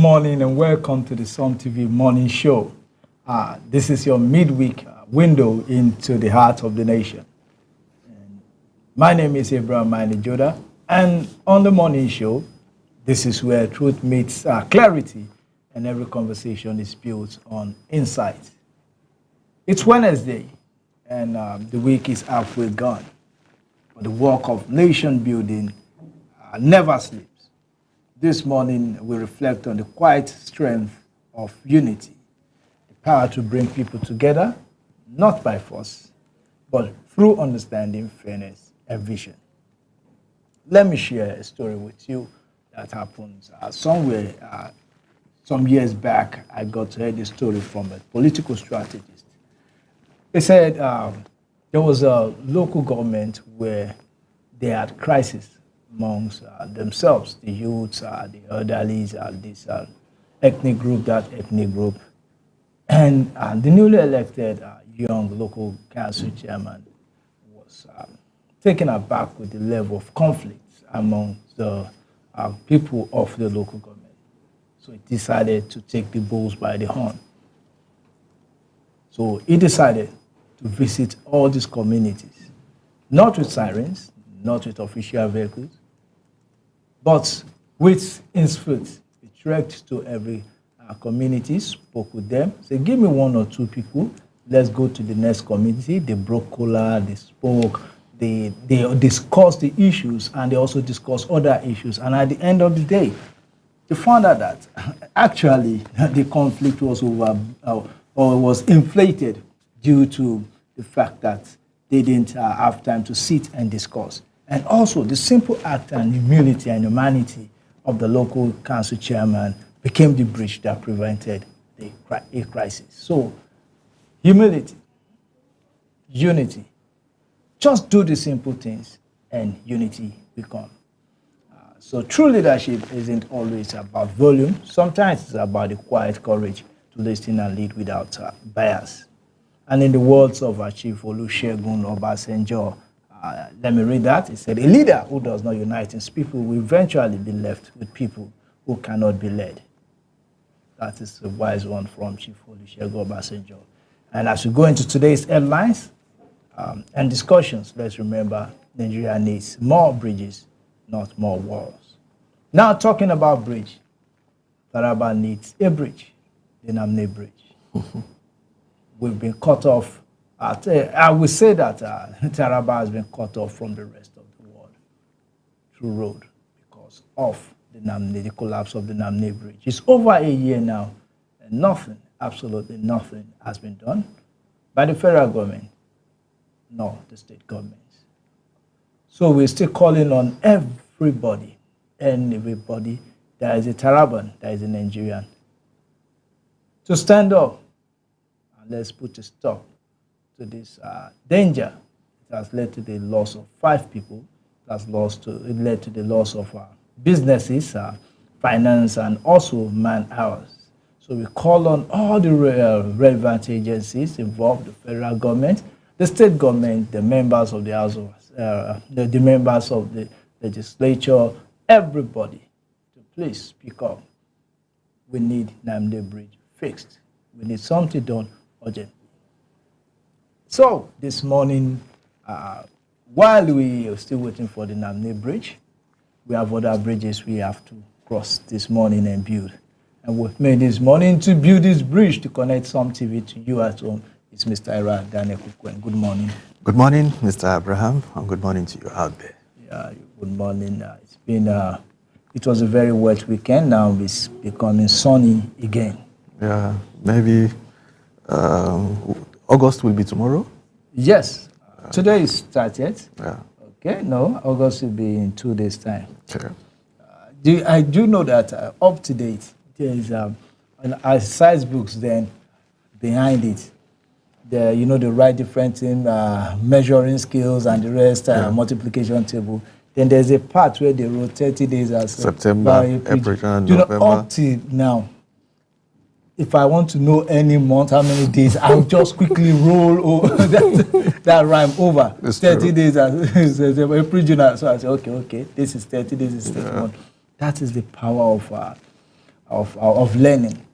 morning and welcome to the Sun TV Morning Show. This is your midweek window into the heart of the nation. And my name is Abraham Joda, and on the Morning Show, this is where truth meets clarity and every conversation is built on insight. It's Wednesday and the week is halfway gone, but the work of nation building never sleeps. This morning, we reflect on the quiet strength of unity, the power to bring people together, not by force, but through understanding, fairness, and vision. Let me share a story with you that happened somewhere some years back. I got to hear this story from a political strategist. He said there was a local government where they had crisis amongst themselves, the youths, the elderly, this ethnic group, that ethnic group. And the newly elected young local council chairman was taken aback with the level of conflict among the people of the local government. So he decided to take the bulls by the horn. So he decided to visit all these communities, not with sirens, not with official vehicles, but with his foot. He trekked to every community, spoke with them, said, give me one or two people, let's go to the next community. They broke cola, they spoke, they discussed the issues, and they also discussed other issues. And at the end of the day, they found out that actually the conflict was was inflated due to the fact that they didn't have time to sit and discuss. And also, the simple act and humility and humanity of the local council chairman became the bridge that prevented a crisis. So, humility, unity, just do the simple things and unity will come. So true leadership isn't always about volume. Sometimes it's about the quiet courage to listen and lead without bias. And in the words of Chief Olusegun Obasanjo, let me read that. He said, a leader who does not unite his people will eventually be left with people who cannot be led. That is a wise one from Chief Olusegun Obasanjo. And as we go into today's headlines and discussions, let's remember Nigeria needs more bridges, not more walls. Now talking about bridge, Taraba needs a bridge, the Namne Bridge. We've been cut off. I would say that Taraba has been cut off from the rest of the world through road because of the collapse of the Namne Bridge. It's over a year now, and nothing, absolutely nothing has been done by the federal government, nor the state governments. So we're still calling on everybody and everybody that is a Taraban, that is a Nigerian, to stand up and let's put a stop to this danger. It has led to the loss of 5 people. It led to the loss of businesses, finance, and also man hours. So we call on all the relevant agencies involved, the federal government, the state government, the members of the House of, the members of the legislature, everybody to please speak up. We need Namde Bridge fixed. We need something done urgently. So this morning, while we are still waiting for the Namne Bridge, we have other bridges we have to cross this morning and build. And with me this morning to build this bridge to connect Sun TV to you at home is Mr. Ira Daniel Kukwen. Good morning. Good morning, Mr. Abraham, and good morning to you out there. Yeah, good morning. It was a very wet weekend. Now it's becoming sunny again. Yeah, maybe August will be tomorrow? Yes. Today is 30th. Yeah. Okay, no, August will be in 2 days' time. Okay. I do know that up to date, there is an size books then behind it. They write different things, measuring skills and the rest, multiplication table. Then there's a part where they wrote 30 days as September, April, and November. Up to now, if I want to know any month, how many days, I'll just quickly roll over that rhyme over. It's 30 true. days, April, June. So I say, okay, this is 30 days, is 31. That is the power of learning.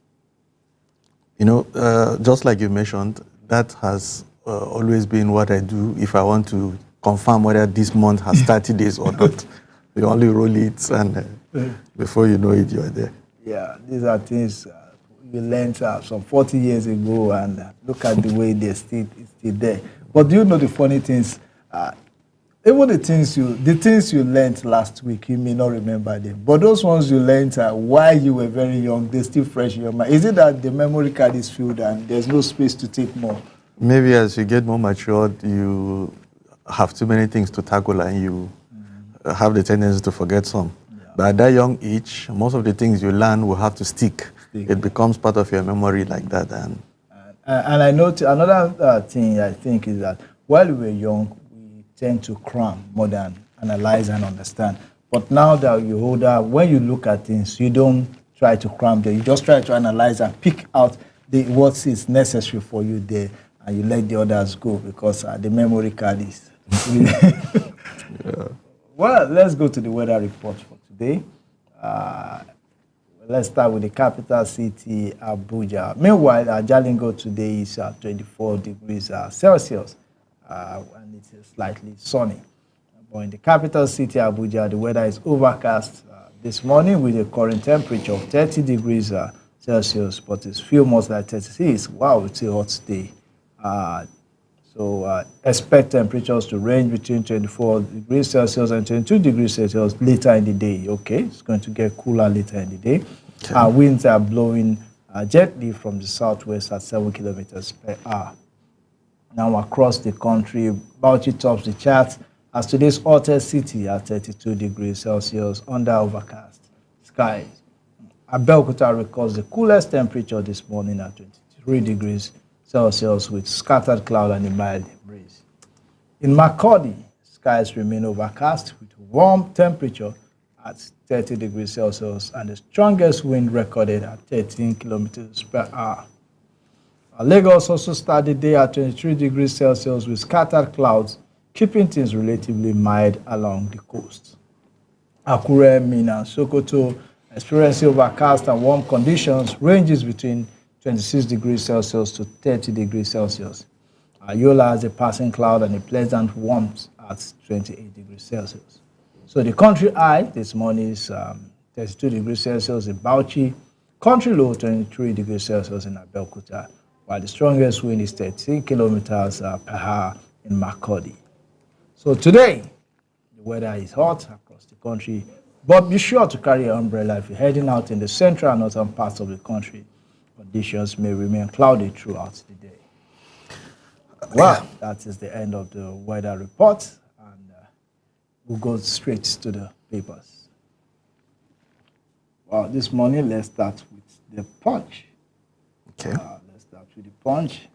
You know, just like you mentioned, that has always been what I do if I want to confirm whether this month has 30 days or not. You only roll it, and before you know it, you're there. Yeah, these are things we learned some 40 years ago, and look at the way it's still there. But do you know the funny things? Even the things you learned last week, you may not remember them. But those ones you learned while you were very young, they're still fresh in your mind. Is it that the memory card is filled and there's no space to take more? Maybe as you get more matured, you have too many things to tackle and you have the tendency to forget some. Yeah. But at that young age, most of the things you learn will have to stick. It becomes part of your memory like that. And I know another thing I think is that while we were young, we tend to cram more than analyze and understand. But now that you're older, when you look at things, you don't try to cram them. You just try to analyze and pick out what is necessary for you there, and you let the others go because the memory card is. Yeah. Well, let's go to the weather report for today. Let's start with the capital city, Abuja. Meanwhile, Jalingo today is 24 degrees Celsius, and it is slightly sunny. But in the capital city, Abuja, the weather is overcast this morning with a current temperature of 30 degrees Celsius, but it's few more like 36. Wow, it's a hot day. So expect temperatures to range between 24 degrees Celsius and 22 degrees Celsius later in the day. Okay, it's going to get cooler later in the day. Okay. Winds are blowing gently from the southwest at 7 kilometers per hour. Now across the country, Bauchi tops the charts as today's hottest city at 32 degrees Celsius under overcast skies. Abeokuta records the coolest temperature this morning at 23 degrees Celsius with scattered cloud and a mild breeze. In Makurdi, skies remain overcast with warm temperature at 30 degrees Celsius and the strongest wind recorded at 13 kilometers per hour. Lagos also started the day at 23 degrees Celsius with scattered clouds, keeping things relatively mild along the coast. Akure, Minna, and Sokoto experiencing overcast and warm conditions ranges between 26 degrees Celsius to 30 degrees Celsius. Yola has a passing cloud and a pleasant warmth at 28 degrees Celsius. So the country high this morning is 32 degrees Celsius in Bauchi, country low 23 degrees Celsius in Abeokuta, while the strongest wind is 13 kilometers per hour in Makurdi. So today, the weather is hot across the country, but be sure to carry an umbrella if you're heading out in the central and northern parts of the country. Conditions may remain cloudy throughout the day. Well, that is the end of the weather report, and we'll go straight to the papers. Well, this morning, let's start with the Punch. Okay. Let's start with the Punch.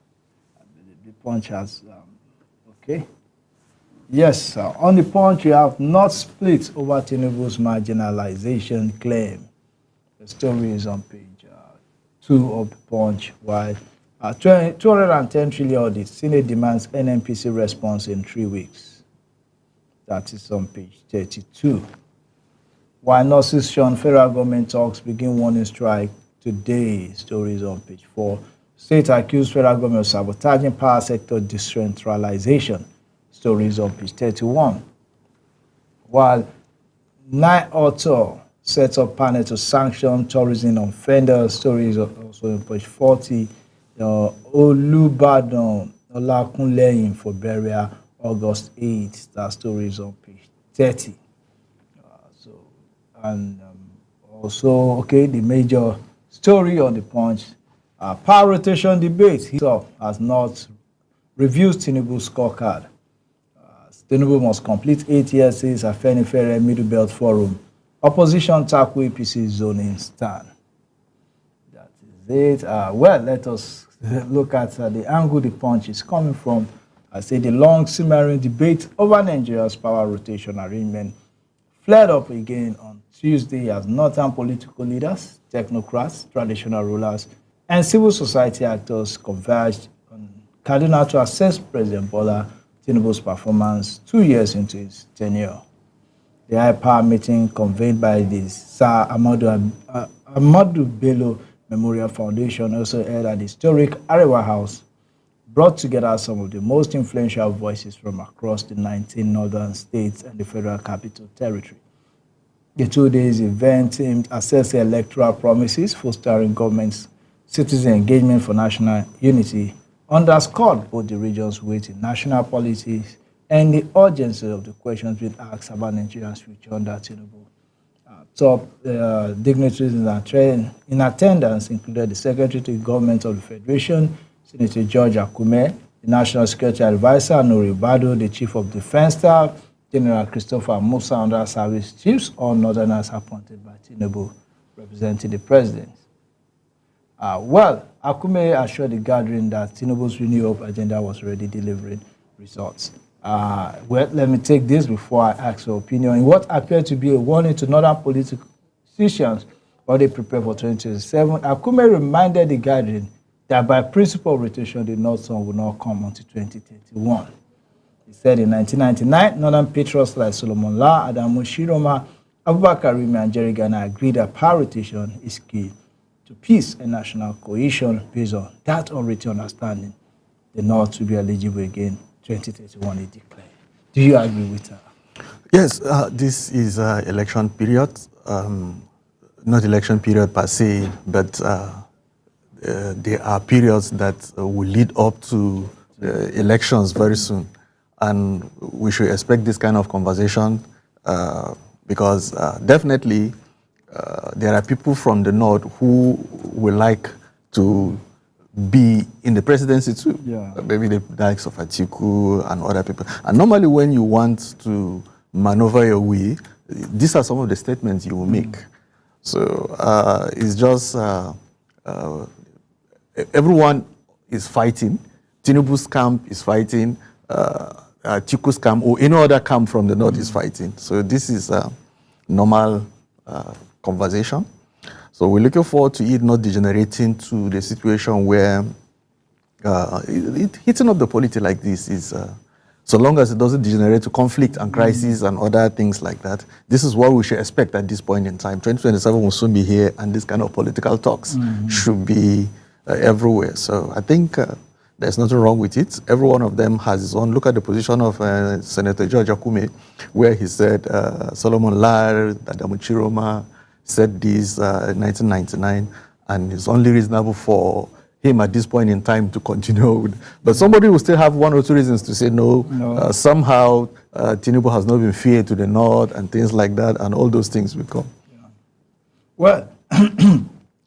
The Punch has, okay. Yes, on the Punch, you have not split over Tinubu's marginalization claim. The story is on page 2 of the Punch, while 210 trillion audit, Senate demands NNPC response in 3 weeks. That is on page 32. While nurses shun federal government talks begin warning strike today, stories on page 4. State accused federal government of sabotaging power sector decentralization, stories on page 31. While 9 author sets up panel to sanction tourism offenders, stories also on page 40. Olubadan Olakunleyin for burial August 8th. That story is on page 30. Also, okay, the major story on the Punch, power rotation debate. He has not reviewed Tinubu's scorecard. Tinubu must complete 8 years since Afenifere Middle Belt Forum. Opposition tackle APC zoning stand. That is it. Well, let us look at the angle the Punch is coming from. I say the long simmering debate over Nigeria's power rotation arrangement flared up again on Tuesday as northern political leaders, technocrats, traditional rulers, and civil society actors converged on Kaduna to assess President Bola Tinubu's performance 2 years into his tenure. The high-power meeting convened by the Sir Amadu Ahmadu Bello Memorial Foundation also held an historic Arewa House, brought together some of the most influential voices from across the 19 northern states and the Federal Capital Territory. The 2 days event aimed at assessing electoral promises, fostering government's citizen engagement for national unity, underscored both the region's weight in national politics and the urgency of the questions being asked about Nigeria's future under Tinubu. Top dignitaries in attendance included the Secretary to the Government of the Federation, Senator George Akume, the National Security Advisor, Nuri Bado, the Chief of Defense Staff, General Christopher Musa, under service chiefs, all Northerners appointed by Tinubu, representing the President. Well, Akume assured the gathering that Tinubu's Renew Hope agenda was already delivering results. Well, let me take this before I ask your opinion. In what appeared to be a warning to northern politicians while they prepare for 2027, Akume reminded the gathering that by principle of rotation, the North Zone will not come until 2031. He said in 1999, northern patriots like Solomon La, Adamu Shiroma, Abubakar Rimi, and Jerry Gana agreed that power rotation is key to peace and national cohesion. Based on that already understanding, the North will be eligible again 2031, he declared. Do you agree with her? Yes, this is election period, not election period per se, but there are periods that will lead up to elections very soon. And we should expect this kind of conversation because definitely there are people from the North who would like to be in the presidency too. Yeah. Maybe the likes of Atiku and other people. And normally when you want to maneuver your way, these are some of the statements you will make. So it's just everyone is fighting. Tinubu's camp is fighting. Atiku's camp or any other camp from the North is fighting. So this is a normal conversation. So we're looking forward to it not degenerating to the situation where hitting up the polity like this is, so long as it doesn't degenerate to conflict and crisis and other things like that, this is what we should expect at this point in time. 2027 will soon be here, and this kind of political talks should be everywhere. So I think there's nothing wrong with it. Every one of them has his own. Look at the position of Senator George Akume, where he said Solomon Lar, Adamu Chiroma, said this in 1999, and it's only reasonable for him at this point in time to continue. But somebody will still have one or two reasons to say no. Somehow Tinubu has not been fair to the North and things like that, and all those things will come. Yeah. Well,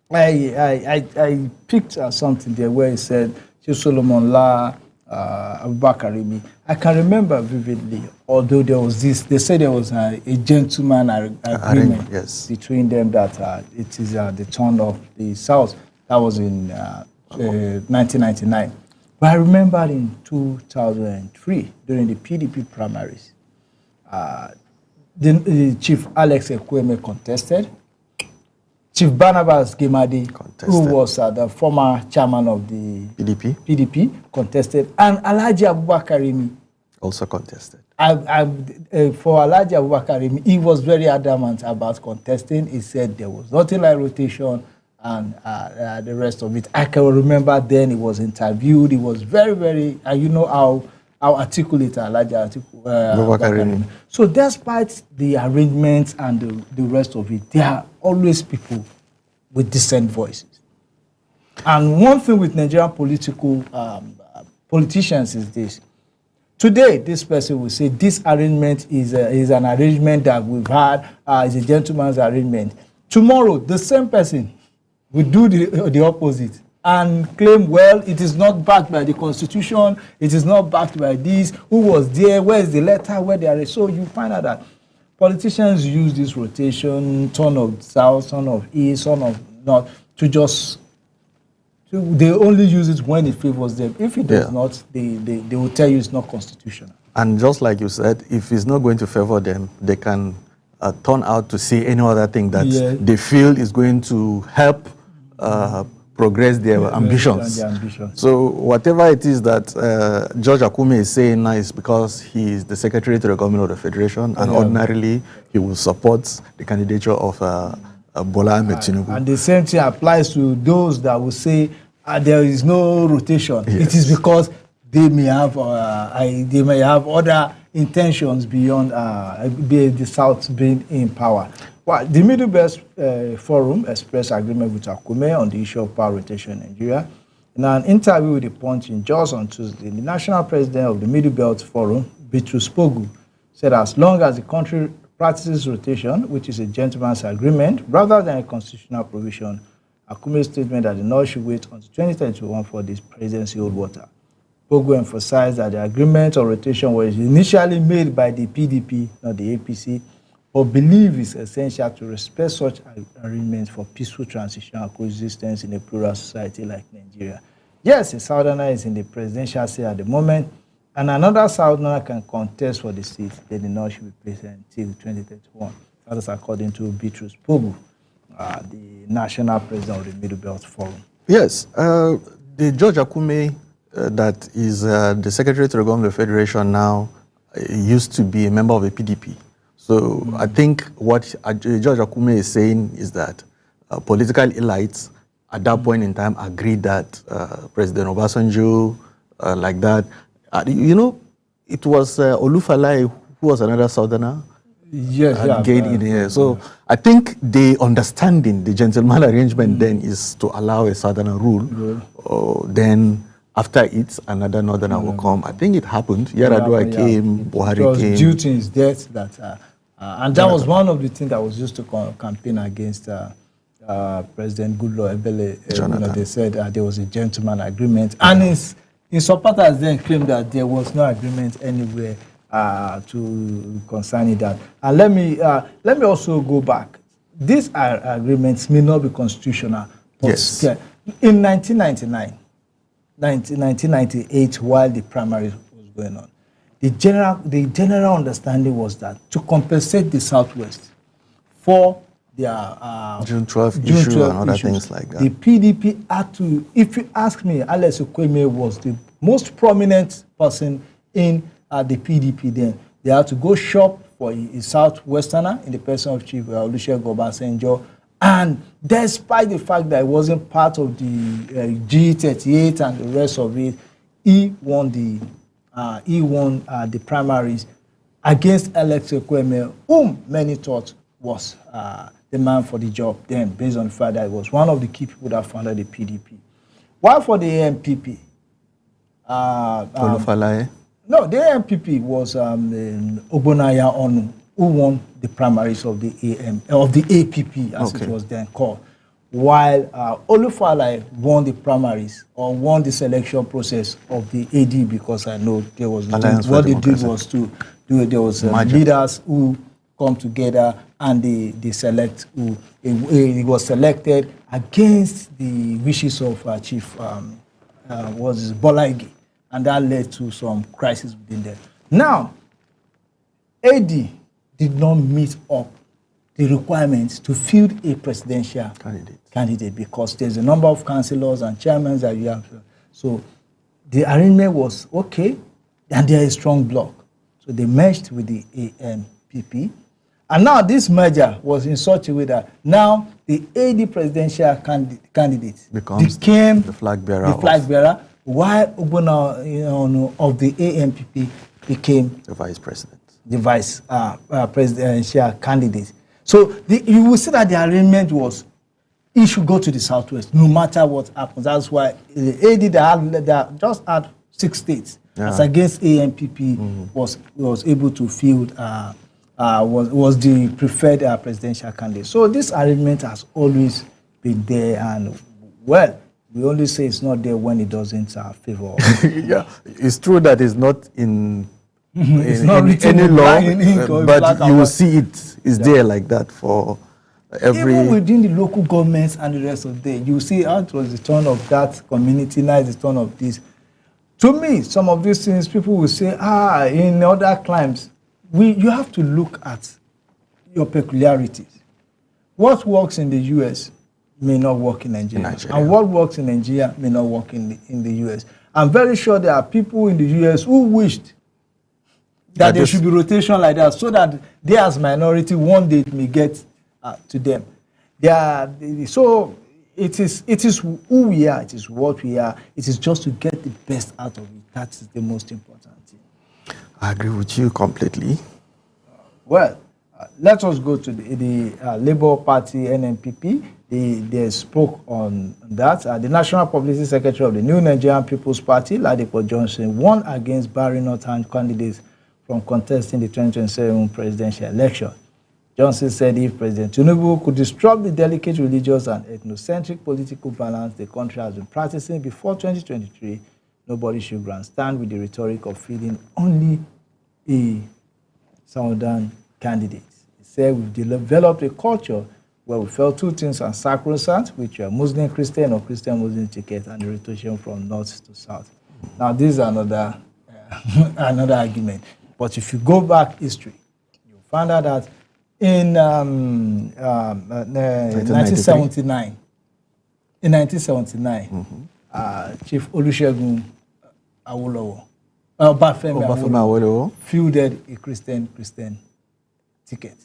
I picked something there where he said, Chief Solomon La, Abubakar Rimi. I can remember vividly, although there was this, they said there was a gentleman agreement between them that it is the turn of the South. That was in 1999. But I remember in 2003, during the PDP primaries, the Chief Alex Ekweme contested. Chief Barnabas Gemadi, who was the former chairman of the PDP, contested. And Alhaji Abubakar Rimi also contested. For Alhaji Abubakar Rimi, he was very adamant about contesting. He said there was nothing like rotation and the rest of it. I can remember then he was interviewed. He was very, very, you know how articulate Alhaji Abubakar Rimi. So despite the arrangements and the rest of it, there are always people with decent voices. And one thing with Nigerian politicians is this. Today, this person will say this arrangement is an arrangement that we've had, is a gentleman's arrangement. Tomorrow, the same person will do the opposite and claim, well, it is not backed by the Constitution, it is not backed by this, who was there, where is the letter, where they are. So you find out that politicians use this rotation, turn of South, turn of East, turn of North, to just, they only use it when it favors them. If it does not, they will tell you it's not constitutional. And just like you said, if it's not going to favor them, they can turn out to say any other thing that they feel is going to help progress their ambitions. So whatever it is that George Akume is saying now is because he is the Secretary to the Government of the Federation, and ordinarily he will support the candidature of Bola Ahmed Tinubu. And the same thing applies to those that will say there is no rotation. Yes. It is because they may have other intentions beyond the South being in power. Well, the Middle Belt Forum expressed agreement with Akume on the issue of power rotation in Nigeria. In an interview with The Punch in Jos on Tuesday, the national president of the Middle Belt Forum, Bitrus Pogu, said as long as the country practices rotation, which is a gentleman's agreement, rather than a constitutional provision, Akume's statement that the North should wait until 2031 for this presidency hold water. Pogu emphasized that the agreement on rotation was initially made by the PDP, not the APC, but believe it's essential to respect such arrangements for peaceful transition and coexistence in a plural society like Nigeria. Yes, a Southerner is in the presidential seat at the moment, and another Southerner can contest for the seat, then the North should be president until 2031. That is according to Bitrus Pogu, the national president of the Middle Belt Forum. Yes, the George Akume that is the Secretary to the Government of the Federation now used to be a member of the PDP. So I think what George Akume is saying is that political elites at that point in time agreed that President Obasanjo, like that, it was Olufalaye who was another Southerner. Yes, in here. So I think the understanding, the gentleman arrangement then is to allow a Southerner rule. Then after it, another Northerner will come. I think it happened. Yaradua came, Buhari came. Due to his death that... and that was one of the things that was used to campaign against President Goodluck Ebele. They said there was a gentleman agreement. And his supporters then claimed that there was no agreement anywhere to concerning that. And let me also go back. These agreements may not be constitutional. But yes. In 1998, while the primaries was going on, the general understanding was that to compensate the Southwest for their June 12 issue and other things like that, the PDP had to, if you ask me, Alex Okweme was the most prominent person in the PDP then. They had to go shop for a Southwesterner in the person of Chief Olusegun Obasanjo. And despite the fact that it wasn't part of the G38 and the rest of it, he won the primaries against Alex Okweme, whom many thought was the man for the job then, based on the fact that he was one of the key people that founded the PDP. While for the AMPP, Olufalaye? No, the AMPP was Ogbonnaya Onu, who won the primaries of the APP, as it was then called. While Olufalaye won the primaries or won the selection process of the AD, because I know there was what they did was to do there was leaders who come together and they select who he was selected against the wishes of Chief Bola Ige, and that led to some crisis within them. Now, AD did not meet up the requirements to field a presidential candidate because there's a number of councillors and chairmen that you have. So the arrangement was okay, and there is a strong bloc. So they merged with the AMPP. And now this merger was in such a way that now the AD presidential candidate became the flag bearer, while Ogbonna of the AMPP became the vice president. The vice presidential candidate. So you will see that the arrangement was he should go to the Southwest no matter what happens. That's why the AD that just had 6 states as against AMPP was able to field was the preferred presidential candidate. So this arrangement has always been there, and well, we only say it's not there when it doesn't favor. Yeah, it's true that it's not in. It's not written any law, but you will see it is there like that for every. Even within the local governments and the rest of the day, you see how it was the turn of that community, now it's the turn of this. To me, some of these things people will say, in other climes, you have to look at your peculiarities. What works in the US may not work in Nigeria. And what works in Nigeria may not work in the US. I'm very sure there are people in the US who wished that there should be rotation like that, so that they as minority one day may get to them. So it is who we are. It is what we are. It is just to get the best out of it. That is the most important thing. I agree with you completely. Well, let us go to the Labour Party (NNPP). They spoke on that. The National Publicity Secretary of the New Nigerian People's Party, Ladipo Johnson, warned against barring Northern candidates from contesting the 2027 presidential election. Johnson said if President Tinubu could disrupt the delicate religious and ethnocentric political balance the country has been practicing before 2023, nobody should grandstand with the rhetoric of feeding only a Southern candidate. He said we've developed a culture where we felt two things are sacrosanct, which are Muslim Christian or Christian Muslim ticket, and the rotation from north to south. Now, this is another argument. But if you go back history, you'll find out that in 1979, Chief Olusegun Awolowo, Obafemi Awolowo fielded a Christian ticket.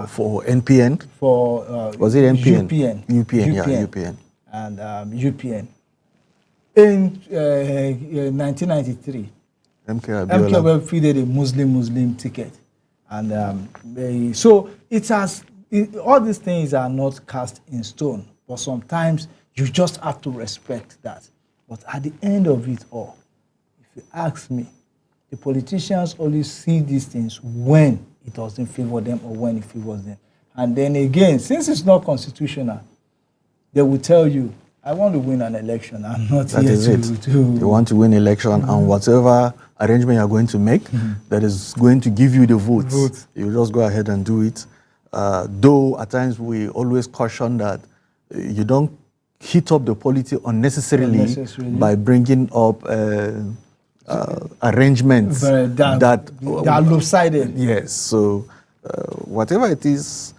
For NPN? Was it NPN? UPN. Yeah, UPN. And UPN. In 1993, MK Abiola fielded a Muslim ticket. And so all these things are not cast in stone, but sometimes you just have to respect that. But at the end of it all, if you ask me, the politicians only see these things when it doesn't favor them or when it favors them. And then again, since it's not constitutional, they will tell you, I want to win an election. I'm not that here is to... it. You want to win election, and whatever arrangement you're going to make that is going to give you the votes, you just go ahead and do it. Though at times we always caution that you don't heat up the polity unnecessarily by bringing up arrangements that are lopsided. Yes, so whatever it is,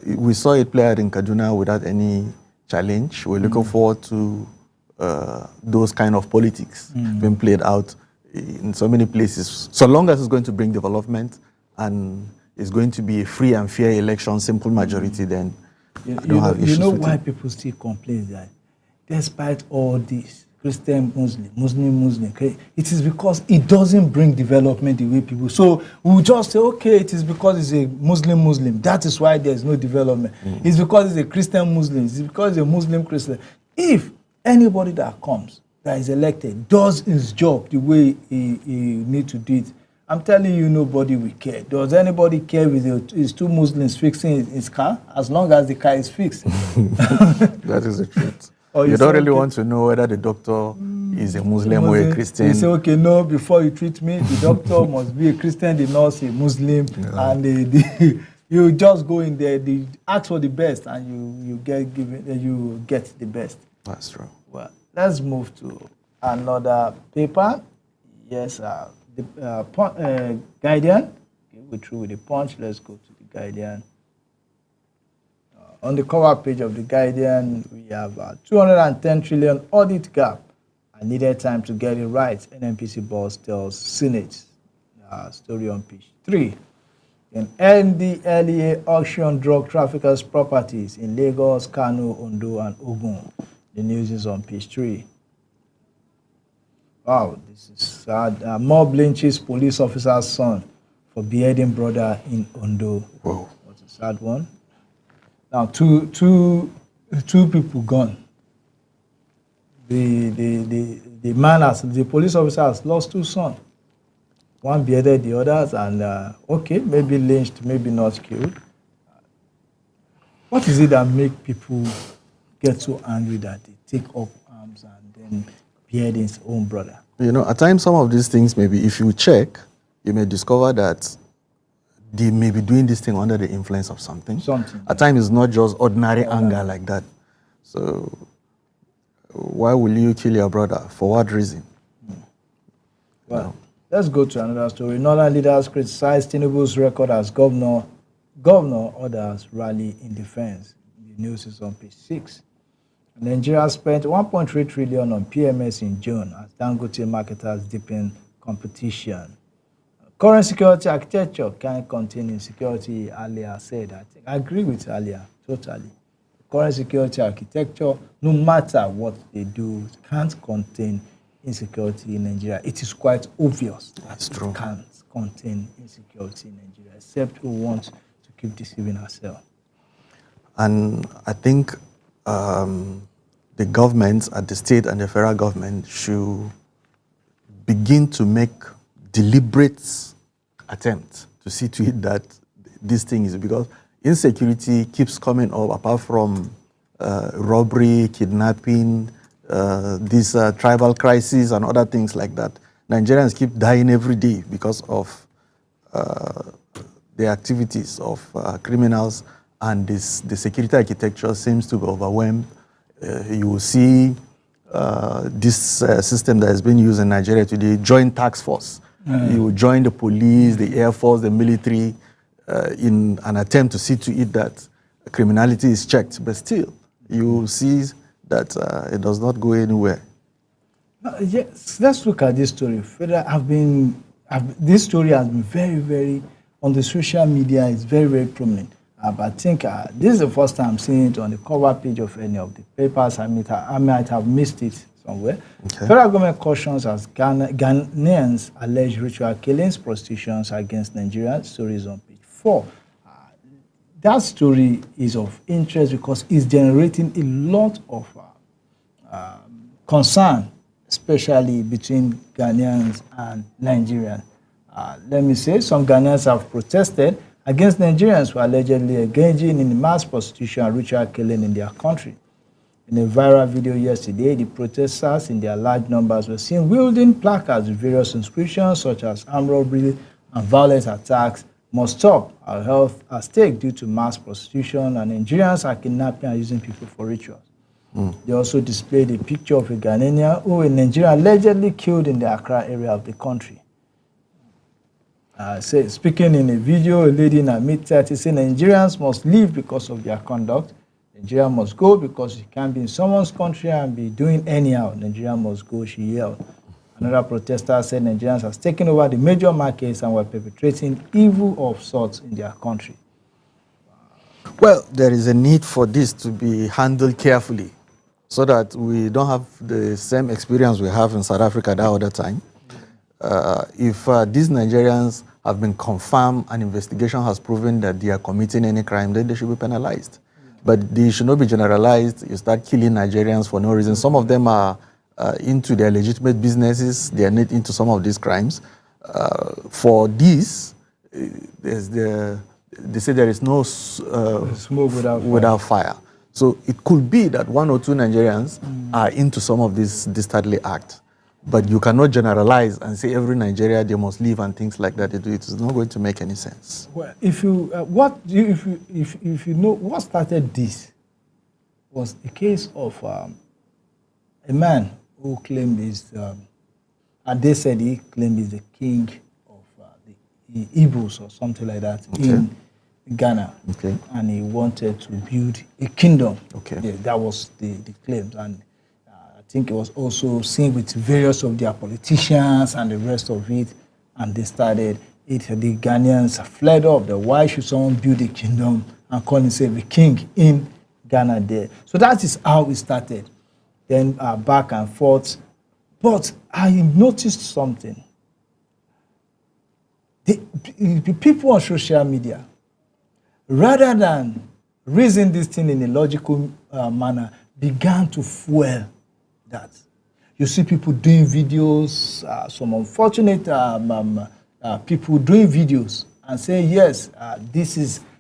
we saw it play out in Kaduna without any challenge. We're looking forward to those kind of politics being played out in so many places. So long as it's going to bring development and it's going to be a free and fair election, simple majority, then I don't have issues. You know with why it. people still complain that despite all this, Christian, Muslim, it is because it doesn't bring development the way people. So we'll just say, okay, it is because it's a Muslim. That is why there's no development. It's because it's a Christian Muslim. It's because it's a Muslim Christian. If anybody that comes, that is elected, does his job the way he need to do it, I'm telling you, nobody will care. Does anybody care with his two Muslims fixing his car? As long as the car is fixed. That is the truth. You don't really want to know whether the doctor is a Muslim or a Christian. You say, okay, no, before you treat me, the doctor must be a Christian, the nurse a Muslim, and you just go in there, ask for the best, and you get the best. That's true. Well, let's move to another paper. Yes, the Guardian. Okay, we're through with the Punch. Let's go to the Guardian. On the cover page of the Guardian, we have 210 trillion audit gap. I needed time to get it right. NNPC boss tells Senate. Story on page 3. In NDLEA auction drug traffickers' properties in Lagos, Kano, Ondo, and Ogun. The news is on page 3. Wow, this is sad. Mob lynches police officer's son for beheading brother in Ondo. Whoa. What's a sad one? Now, two people gone. The police officer has lost 2 sons. One beheaded the others, and okay, maybe lynched, maybe not killed. What is it that make people get so angry that they take up arms and then behead his own brother? You know, at times some of these things, maybe if you check, you may discover that they may be doing this thing under the influence of something. At times it's not just ordinary anger like that. So why will you kill your brother? For what reason? Well, let's go to another story. Northern leaders criticize Tinubu's record as governor. Others rally in defense. The news is on page 6. Nigeria spent 1.3 trillion on PMS in June as Dangote marketers deepen competition. Current security architecture can contain insecurity, Alia said. I agree with Alia totally. Current security architecture, no matter what they do, can't contain insecurity in Nigeria. It is quite obvious that it can't contain insecurity in Nigeria, except we want to keep deceiving ourselves. And I think the governments at the state and the federal government should begin to make deliberate attempts to see to it that this thing is, because insecurity keeps coming up apart from robbery, kidnapping, these tribal crises and other things like that. Nigerians keep dying every day because of the activities of criminals, and the security architecture seems to be overwhelmed. You will see this system that has been used in Nigeria today, joint task force. You will join the police, the air force, the military in an attempt to see to it that criminality is checked. But still, you will see that it does not go anywhere. Yes, let's look at this story. This story has been very, very, on the social media, it's very, very prominent. But I think this is the first time I'm seeing it on the cover page of any of the papers. I might have missed it somewhere. Okay. Federal government cautions as Ghanaians allege ritual killings, prostitutions against Nigerians. Stories on page 4. That story is of interest because it's generating a lot of concern, especially between Ghanaians and Nigerians. Let me say, some Ghanaians have protested against Nigerians who are allegedly engaging in mass prostitution and ritual killing in their country. In a viral video yesterday, the protesters in their large numbers were seen wielding placards with various inscriptions such as armed robbery and violent attacks must stop, our health at stake due to mass prostitution, and Nigerians are kidnapping and using people for rituals. They also displayed a picture of a Ghanaian who a Nigerian allegedly killed in the Accra area of the country. Speaking in a video, a lady in her mid-30s said Nigerians must leave because of their conduct. Nigeria must go because you can't be in someone's country and be doing anyhow. Nigeria must go, she yelled. Another protester said Nigerians have taken over the major markets and were perpetrating evil of sorts in their country. Well, there is a need for this to be handled carefully so that we don't have the same experience we have in South Africa that other time. If these Nigerians have been confirmed and investigation has proven that they are committing any crime, then they should be penalized. But they should not be generalized. You start killing Nigerians for no reason. Some of them are into their legitimate businesses. They are not into some of these crimes. For this, they say there is no smoke without fire. So it could be that one or two Nigerians are into some of these disorderly acts. But you cannot generalize and say every Nigeria they must leave and things like that. It is not going to make any sense. Well, if you know what started this, was the case of a man who claimed he's, and they said he claimed he's the king of the Igbos or something like that in Ghana, and he wanted to build a kingdom. Yeah, that was the claims, and I think it was also seen with various of their politicians and the rest of it, and they started it. The Ghanaians fled up. Why should someone build a kingdom and call himself a king in Ghana there? So that is how it started. Then back and forth. But I noticed something. The people on social media, rather than reason this thing in a logical manner, began to fuel that. You see people doing videos, some unfortunate people doing videos and saying, yes,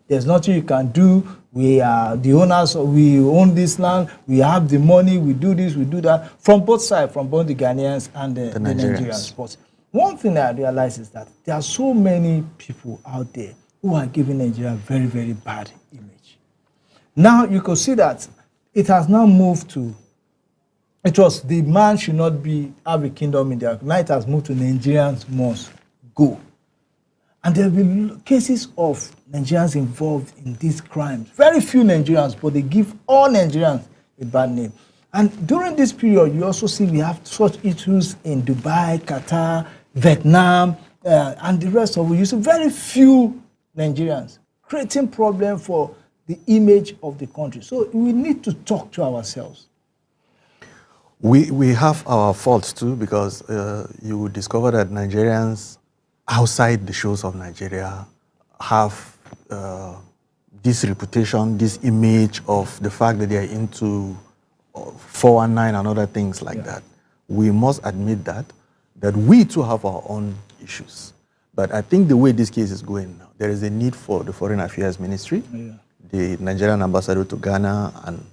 there's nothing you can do. We are the owners, we own this land, we have the money, we do this, we do that, from both sides, from both the Ghanaians and the Nigerians. But one thing I realize is that there are so many people out there who are giving Nigeria a very, very bad image. Now you can see that it has now moved to, it was the man should not have a kingdom in their, now it has moved to Nigerians must go. And there have been cases of Nigerians involved in these crimes. Very few Nigerians, but they give all Nigerians a bad name. And during this period, you also see we have such issues in Dubai, Qatar, Vietnam, and the rest of it. You see very few Nigerians creating problem for the image of the country. So we need to talk to ourselves. We have our faults too, because you will discover that Nigerians outside the shores of Nigeria have this reputation, this image of the fact that they are into 419 and other things like that. We must admit that we too have our own issues. But I think the way this case is going now, there is a need for the Foreign Affairs Ministry, the Nigerian ambassador to Ghana, and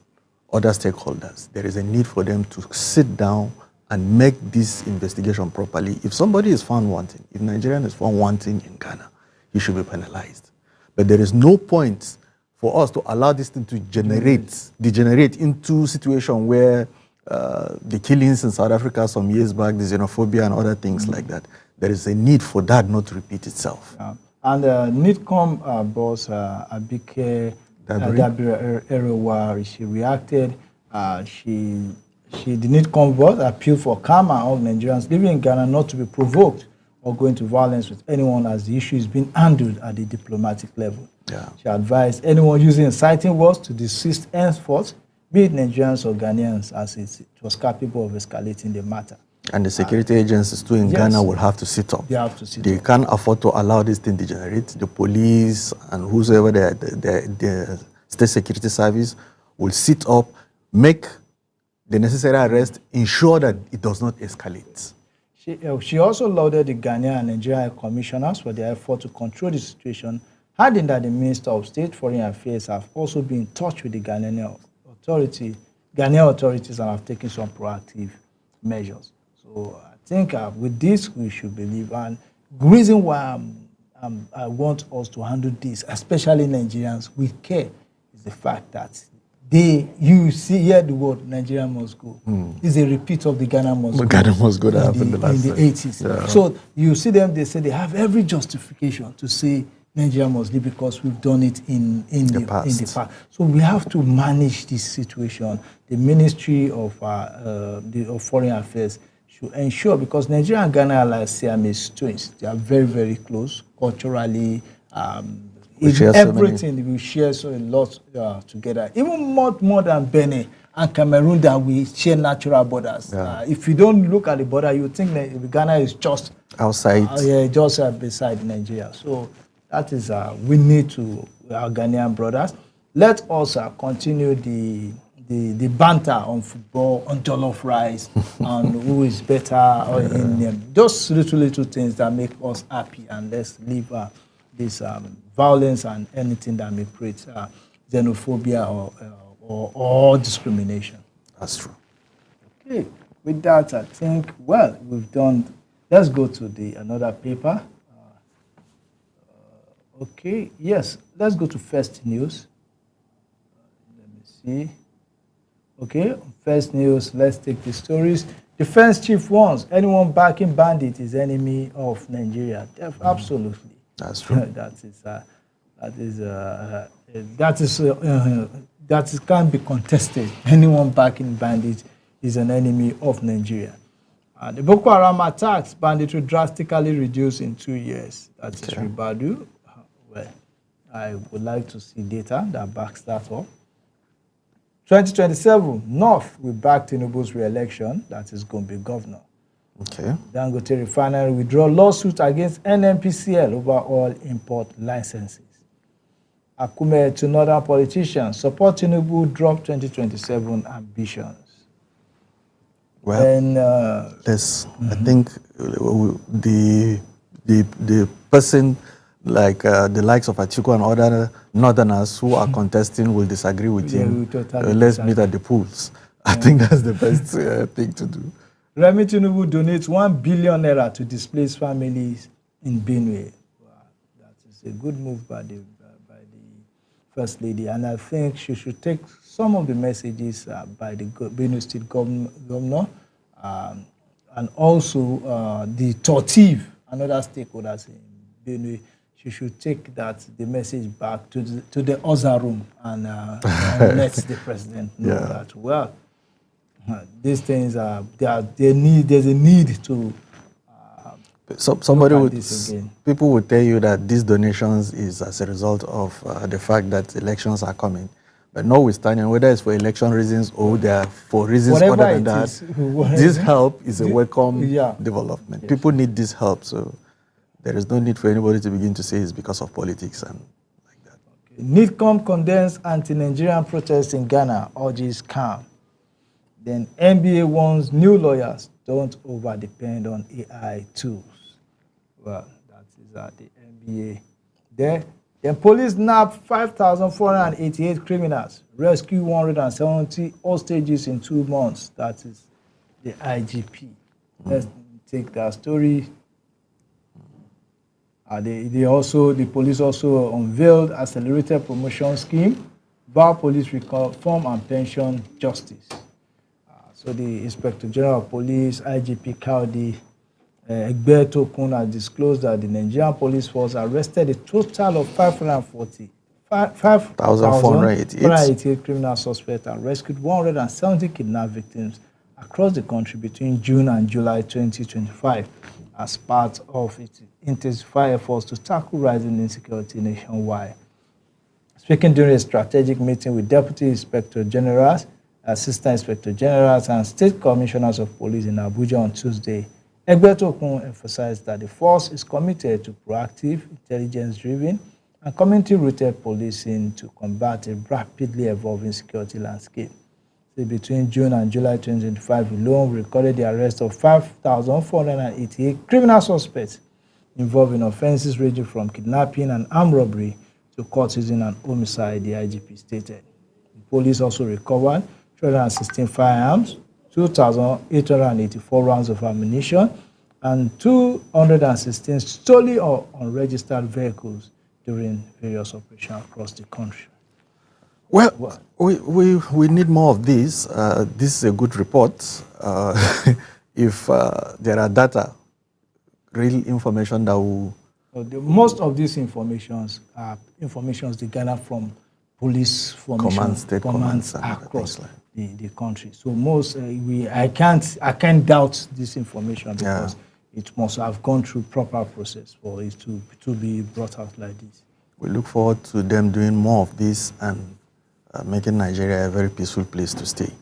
other stakeholders. There is a need for them to sit down and make this investigation properly. If somebody is found wanting, if Nigerian is found wanting in Ghana, he should be penalized. But there is no point for us to allow this thing to degenerate into a situation where the killings in South Africa some years back, the xenophobia and other things like that. There is a need for that not to repeat itself. And NIDCOM boss Abike Dabiri Erewa, she reacted. The NIDCOM boss appealed for calm and all Nigerians living in Ghana not to be provoked or go into violence with anyone as the issue is being handled at the diplomatic level. She advised anyone using inciting words to desist henceforth, be it Nigerians or Ghanaians, as it was capable of escalating the matter. And the security agencies too in Ghana will have to sit up. They have to sit up. They can't afford to allow this thing to degenerate. The police and whosoever the state security service will sit up, make the necessary arrest, ensure that it does not escalate. She also lauded the Ghanaian and Nigerian commissioners for their effort to control the situation, adding that the Minister of State Foreign Affairs have also been in touch with the Ghanaian authorities and have taken some proactive measures. So I think with this we should believe, and the reason why I want us to handle this, especially Nigerians, with care, is the fact that you hear the word Nigeria must go. It's a repeat of the Ghana must go. Ghana must go that happened the last in the 80s. Yeah. So you see them, they say they have every justification to say Nigeria must leave because we've done it in the past. So we have to manage this situation. The Ministry of Foreign Affairs should ensure, because Nigeria and Ghana are like Siamese twins. They are very, very close culturally. We share so a lot together. Even more than Benin and Cameroon, that we share natural borders. If you don't look at the border, you think that Ghana is just outside. Just beside Nigeria. So that is we need to, our Ghanaian brothers, let us continue the banter on football, on jollof rice, on who is better, or in those little things that make us happy, and let's leave this violence and anything that may create xenophobia or discrimination. That's true. Okay, with that, I think, well, we've done. Let's go to another paper. Okay, yes, let's go to First News. Let me see. Okay, First News, let's take the stories. Defense chief warns anyone backing bandit is enemy of Nigeria. Absolutely. That's true. That can't be contested. Anyone backing bandits is an enemy of Nigeria. The Boko Haram attacks, banditry drastically reduced in 2 years. That is Ribadu. Well, I would like to see data that backs that up. 2027, North will back Tinubu's re-election. That is going to be governor. Okay. Dangote Refinery withdraw lawsuit against NNPCL over oil import licenses. Akume to northern politicians support Tinubu drop 2027 ambitions. Well, and, I think the person like the likes of Atiku and other northerners who are contesting will disagree with him. Totally let's meet at the polls. I think that's the best thing to do. Remi Tinubu donates 1 billion naira to displaced families in Benue. Wow, that is a good move by the First Lady, and I think she should take some of the messages by the Benue State governor and also the TOTIV and other stakeholders in Benue. She should take the message back to the Oza room and let the president know that, well, these things there's a need to So somebody look at would, this again. people would tell you that these donations is as a result of the fact that elections are coming. But notwithstanding, whether it's for election reasons or they are for reasons Whatever other than it that, is, this help is a welcome yeah. development. Yes. People need this help, so there is no need for anybody to begin to say it's because of politics and like that. NIDCOM condemns anti-Nigerian protests in Ghana, urges calm. Then NBA warns new lawyers don't over-depend on AI tools. Well, that is at the NBA. Then police nab 5,488 criminals, rescue 170 hostages in 2 months. That is the IGP. Let's take that story. The police also unveiled accelerated promotion scheme, Bar Police Reform and Pension Justice. So the Inspector General of Police, IGP Kaudi Egbetokun, has disclosed that the Nigerian police force arrested a total of 5,488 criminal suspects and rescued 170 kidnapped victims across the country between June and July 2025 as part of its intensified efforts to tackle rising insecurity nationwide. Speaking during a strategic meeting with Deputy Inspector Generals, Assistant Inspector Generals, and State Commissioners of Police in Abuja on Tuesday, Egbetokun emphasized that the force is committed to proactive, intelligence-driven, and community-rooted policing to combat a rapidly evolving security landscape. So between June and July 2025 alone, we recorded the arrest of 5,488 criminal suspects involved in offenses ranging from kidnapping and armed robbery to courtesan and homicide, the IGP stated. The police also recovered 316 firearms, 2,884 rounds of ammunition, and 216 stolen or unregistered vehicles during various operations across the country. Well, we need more of this. This is a good report. If there are data, real information that will... Most of these informations are informations they gather from police formation commands across the country. So most I can't doubt this information because it must have gone through proper process for it to be brought out like this. We look forward to them doing more of this and making Nigeria a very peaceful place to stay.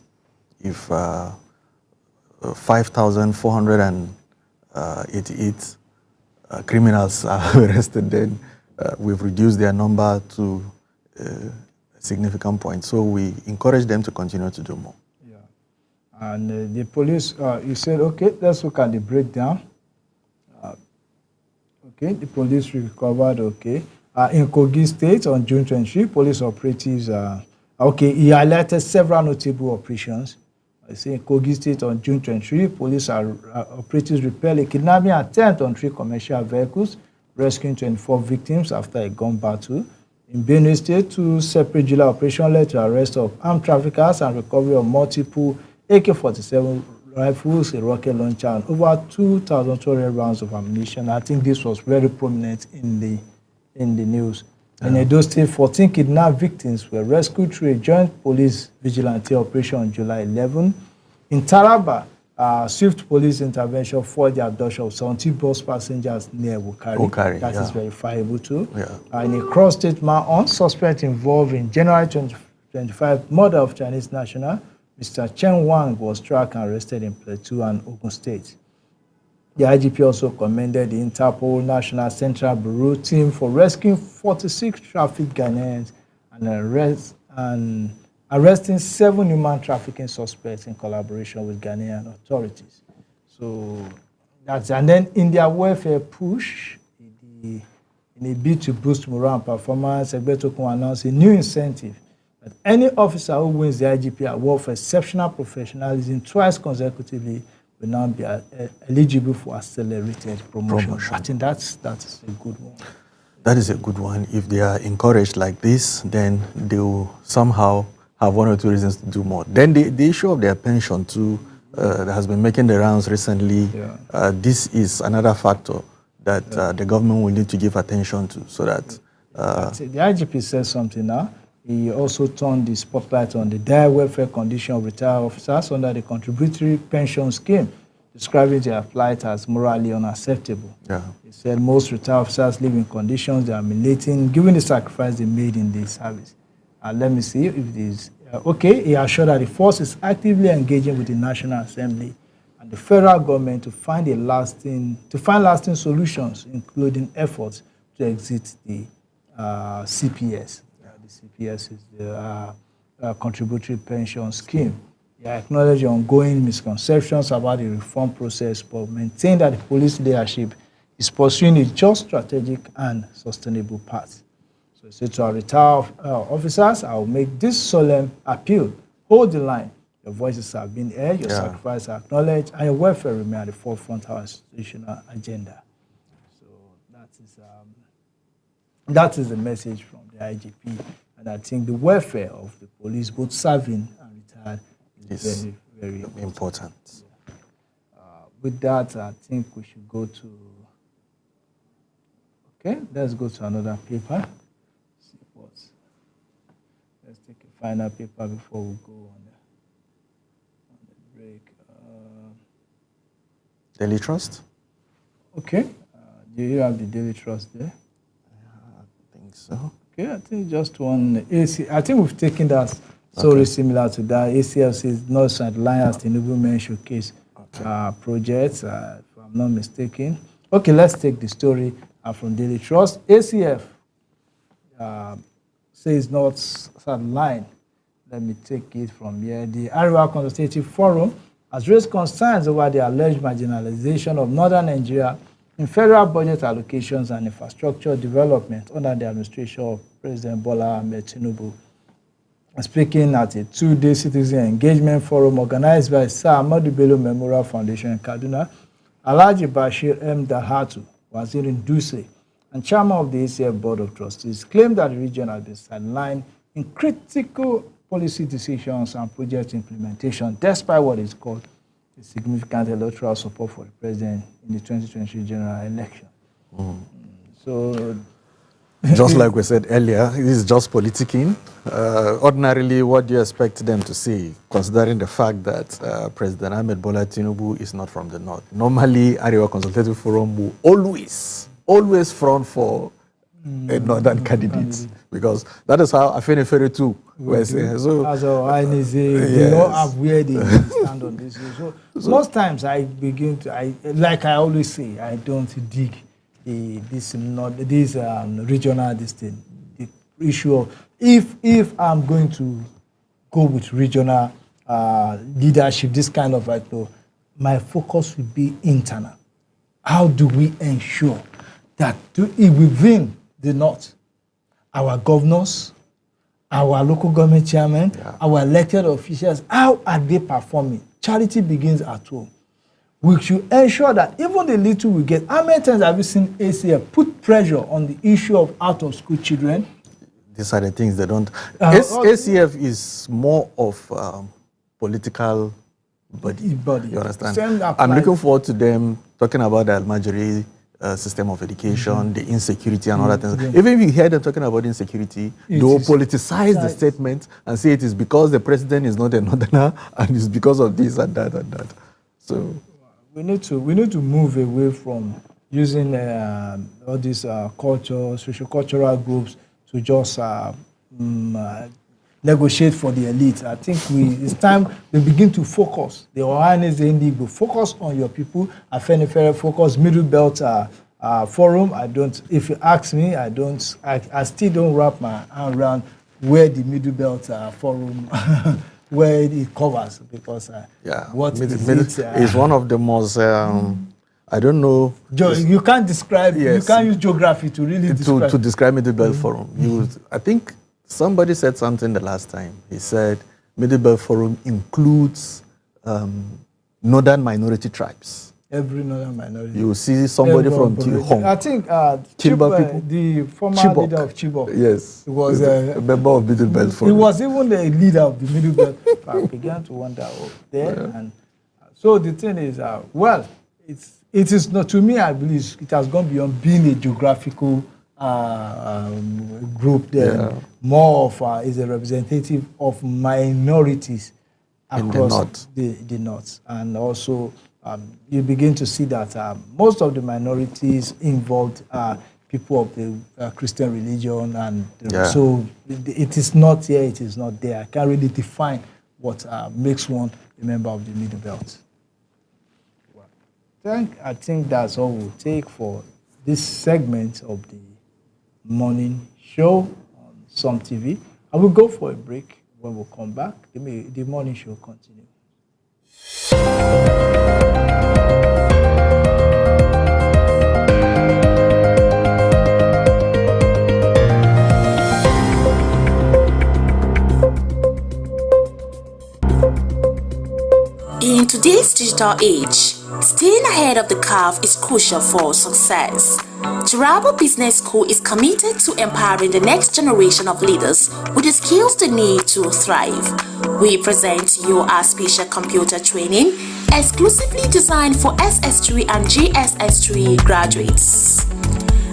If 5,488 criminals are arrested, then we've reduced their number to a significant point. So we encourage them to continue to do more. Yeah. And the police, you said, okay, let's look at the breakdown. Okay, the police recovered, okay. In Kogi State on June 23, police operatives, he highlighted several notable operations. I say in Kogi State on June 23, police operatives repelled a kidnapping attempt on 3 commercial vehicles, rescuing 24 victims after a gun battle. In Benue State, 2 separate July operations led to arrest of armed traffickers and recovery of multiple AK-47 rifles, a rocket launcher, and over 2,200 rounds of ammunition. I think this was very prominent in the news. In Edo State, 14 kidnapped victims were rescued through a joint police vigilante operation on July 11. In Taraba, swift police intervention for the abduction of 70 bus passengers near Wukari. That is verifiable too. In a cross-state manhunt, suspect involved in January 2025 murder of Chinese national, Mr. Chen Wang, was tracked and arrested in Plateau and Ogun State. The IGP also commended the Interpol National Central Bureau team for rescuing 46 trafficked Ghanaians and arresting 7 human trafficking suspects in collaboration with Ghanaian authorities. So and then in their welfare push, in a bid to boost morale and performance, Egbetokun announced a new incentive that any officer who wins the IGP award for exceptional professionalism twice consecutively will now be eligible for accelerated promotion. I think that is a good one. That is a good one. If they are encouraged like this, then they will somehow have 1 or 2 reasons to do more. Then the issue of their pension too that has been making the rounds recently. This is another factor that the government will need to give attention to, so that the IGP says something now. He also turned the spotlight on the dire welfare condition of retired officers under the contributory pension scheme. describing their plight as morally unacceptable. Yeah. He said most retired officers live in conditions that are humiliating, given the sacrifice they made in the service. Let me see if it is okay. He assured that the force is actively engaging with the National Assembly and the federal government to find lasting solutions, including efforts to exit the CPS. The CPS is the contributory pension scheme. He acknowledged the ongoing misconceptions about the reform process, but maintained that the police leadership is pursuing a just, strategic, and sustainable path. So he said to our retired officers, I will make this solemn appeal. Hold the line. Your voices have been heard, your sacrifices are acknowledged, and your welfare remain at the forefront of our institutional agenda. So that is the message from the IGP. And I think the welfare of the police, both serving and retired, is very, very important. Yeah. With that, I think we should go to... Okay, let's go to another paper. Let's take a final paper before we go on the break. Daily Trust? Okay. Do you have the Daily Trust there? I think so. Okay, I think just one. I think we've taken that story similar to that. ACF says North Alliance, the Tinubu Men Showcase project, if I'm not mistaken. Okay, let's take the story from Daily Trust. ACF says North Line. Let me take it from here. The Arewa Consultative Forum has raised concerns over the alleged marginalization of northern Nigeria in federal budget allocations and infrastructure development under the administration of President Bola Ahmed Tinubu. Speaking at a two-day citizen engagement forum organized by Sir Ahmadu Bello Memorial Foundation in Kaduna, Alhaji Bashir M. Dahatu, Waziri Duse, and chairman of the ACF Board of Trustees, claimed that the region has been sidelined in critical policy decisions and project implementation, despite what is called the significant electoral support for the president in the 2023 general election. So, just like we said earlier, this is just politicking. Ordinarily, what do you expect them to say, considering the fact that President Ahmed Bola Tinubu is not from the north? Normally, Arewa Consultative Forum will always front for a northern candidate, because that is how Afenifere too was saying. So, as they don't have where they stand on this issue. So most times I like I always say, I don't dig this regional thing. The issue of if I'm going to go with regional leadership, this kind of my focus will be internal. How do we ensure that within the north, our governors, our local government chairmen, our elected officials, how are they performing? Charity begins at home. We should ensure that even the little we get, how many times have you seen ACF put pressure on the issue of out-of-school children? These are the things they don't. ACF is more of political body. You understand? I'm looking forward to them talking about the Almajiri system of education, the insecurity and other things. Even if you hear them talking about insecurity, they will politicize the statement and say it is because the president is not a northerner and it's because of this and that and that. So we need to move away from using all these socio-cultural groups to just negotiate for the elite. I think it's time we begin to focus. The Ohanes Indigo, focus on your people. Afenifere focus. Middle Belt Forum. If you ask me, I still don't wrap my arm around where the Middle Belt Forum, where it covers, because what is one of the most. I don't know. You can't describe. You can't use geography to really describe Middle Belt Forum. I think. Somebody said something the last time. He said Middle Belt Forum includes northern minority tribes. Every northern minority. You will see somebody from Hong. I think the former leader of Chibok. Yes. He was a member of Middle Belt Forum. He was even the leader of the Middle Belt. I began to wonder there. Yeah. And so the thing is, it is not, to me, I believe it has gone beyond being a geographical group there. More of is a representative of minorities across the north, and also you begin to see that most of the minorities involved are people of the Christian religion, and so it is not here, it is not there. I can't really define what makes one a member of the Middle Belt. I think that's all we'll take for this segment of the morning show on Some TV. I will go for a break. When we come back, the morning show continue. In today's digital age, staying ahead of the curve is crucial for success. Turabo Business School is committed to empowering the next generation of leaders with the skills they need to thrive. We present to you our special computer training exclusively designed for SS3 and GSS3 graduates.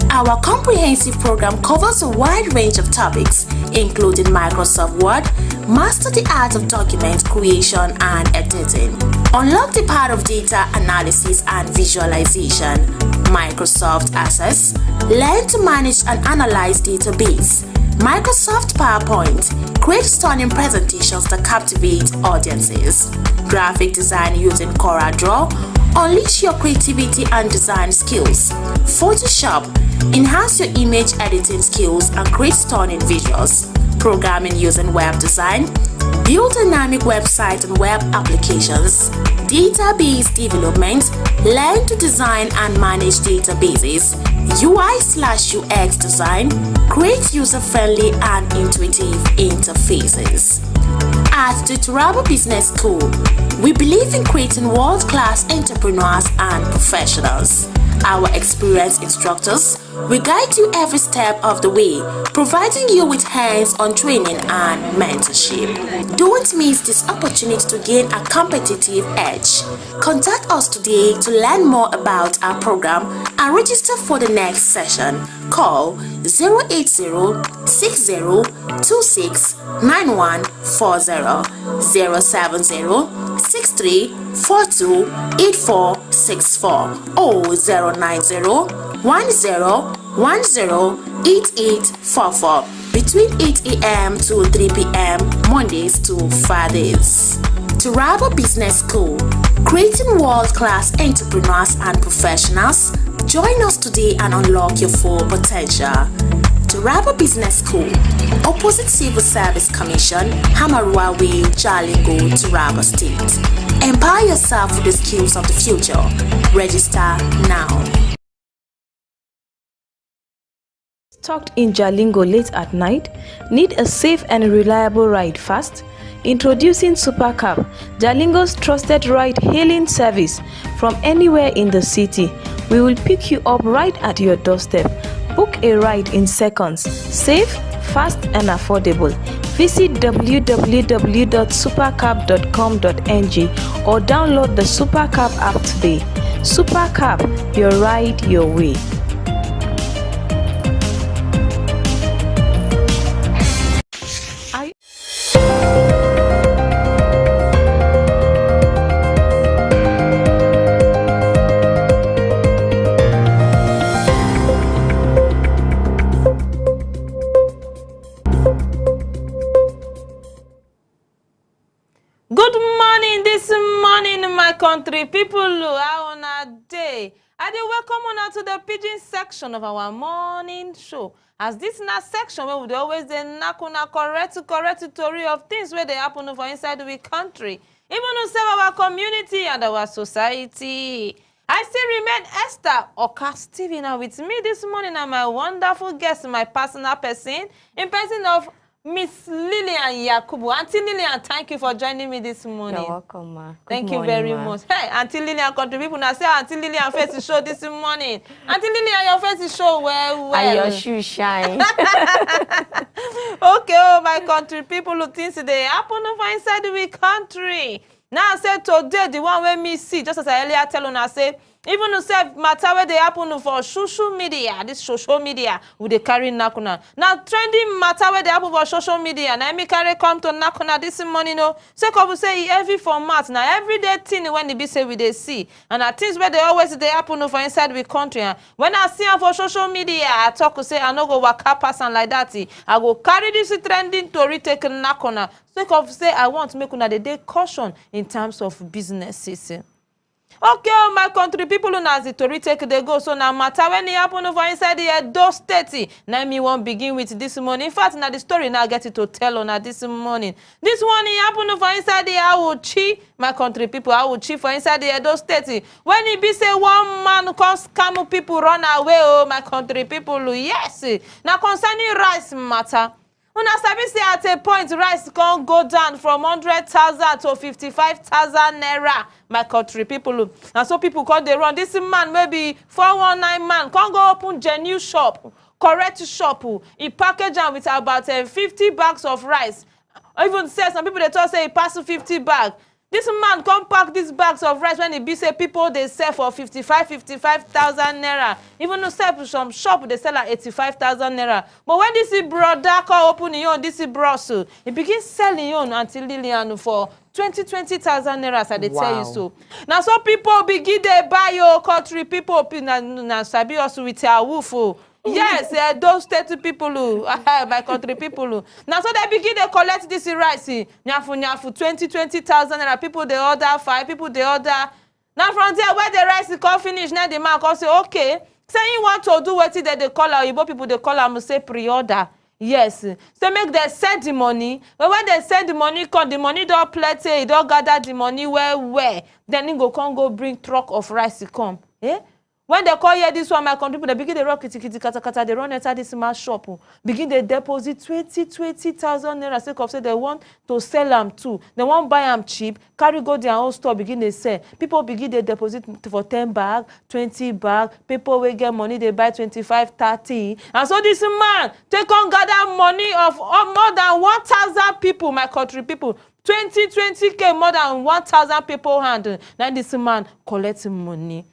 Our comprehensive program covers a wide range of topics, including Microsoft Word, master the art of document creation and editing, unlock the power of data analysis and visualization, Microsoft Access, learn to manage and analyze database, Microsoft PowerPoint, create stunning presentations that captivate audiences, graphic design using CorelDRAW, unleash your creativity and design skills, Photoshop, enhance your image editing skills and create stunning visuals, programming using web design, build dynamic websites and web applications, database development, learn to design and manage databases, UI/UX design, create user-friendly and intuitive interfaces. At the Turabo Business School, we believe in creating world-class entrepreneurs and professionals. Our experienced instructors will guide you every step of the way, providing you with hands-on training and mentorship. Don't miss this opportunity to gain a competitive edge. Contact us today to learn more about our program and register for the next session. Call 080-6026-9140, 070-6342-8464, or 090-1010-8844 between 8 a.m. to 3 p.m. Mondays to Fridays. Turabo Business School, creating world-class entrepreneurs and professionals. Join us today and unlock your full potential. Turabo Business School, opposite Civil Service Commission, Hamarua Way, Jalingo, Turabo State. Empower yourself with the skills of the future. Register now. Stuck in Jalingo late at night? Need a safe and reliable ride fast? Introducing Supercab, Jalingo's trusted ride-hailing service from anywhere in the city. We will pick you up right at your doorstep. Book a ride in seconds. Safe, fast, and affordable. Visit www.supercab.com.ng or download the Supercab app today. Supercab, your ride, your way. Country people, how on a day? I do welcome on to the pidgin section of our morning show. As this na section where we always knock on a correct story of things where they happen for inside the country, even to serve our community and our society. I still remain Esther Oka Steven, and with me this morning and my wonderful guest, my personal person, in person of Miss Lillian Yakubu. Auntie Lillian, thank you for joining me this morning. You're welcome, ma. Thank you very much. Hey, Auntie Lillian, country people now say Auntie Lillian face is show this morning. Auntie Lillian, your face is show well. And your shoes shine. Okay, oh my country people, who things they happen over inside the country. Now I say today the one where me see, just as I earlier tell you, I say Even to say matter where they happen for social media, this social media, we they carry nakuna. Now trending matter where they happen for social media. Now me carry come to nakuna this morning, no. So come say every format. Now everyday thing when they be say we they see. And I things where they always they happen for inside the country. When I see them for social media, I talk to say I no go waka pass and like that. I go carry this trending to retake nakuna. So come say I want to make una the day caution in terms of businesses. Okay, my country people as the Tory take they go. So now matter when it happen over inside the Edo State. Now me won't begin with this morning. In fact, now the story now get it to tell on this morning. This one it happen over inside the Awuchi. My country people Awuchi for inside the Edo State. When it be say one man come scam people run away. Oh, my country people, yes. Now concerning rice matter. Una sabi say at a point rice can go down from 100,000 to 55,000 naira. My country people, and so people call they run. This man maybe 419 man can go open genuine shop, correct shop. He package am with about 50 bags of rice. Even say some people they talk say he pass 50 bags. This man come pack these bags of rice when he be say people they sell for 55,000 naira. Even to sell some shop they sell at 85,000 naira. But when this brother come open his own, this Brussels, he begins selling own until Lillian for 20,000 naira. So they tell you so. Now so people begin they buy your country people na sabi also with their wolf. Yes, those 30 people, my country people. Now, so they begin to collect this rice. Nyafu, 20,000 naira. People they order 5, people they order. Now, from there, where the rice come finish, now the man come say, okay. Say you want to do what they call our Igbo people, they call them say pre-order. Yes. So make them send the money. But when they send the money, come the money don't plenty, don't gather the money where. Then you go bring truck of rice come. Eh? When they call here this one, my country people, they begin the rock kata, they run inside this small shop, begin the deposit 20,000 naira. Say, say they want to sell them too. They want buy them cheap, carry go their own store, begin they sell. People begin the deposit for 10 bag, 20 bag. People will get money, they buy 25, 30. And so this man take on gather money of more than 1,000 people, my country people. 20K more than 1,000 people hand. Now this man collects money.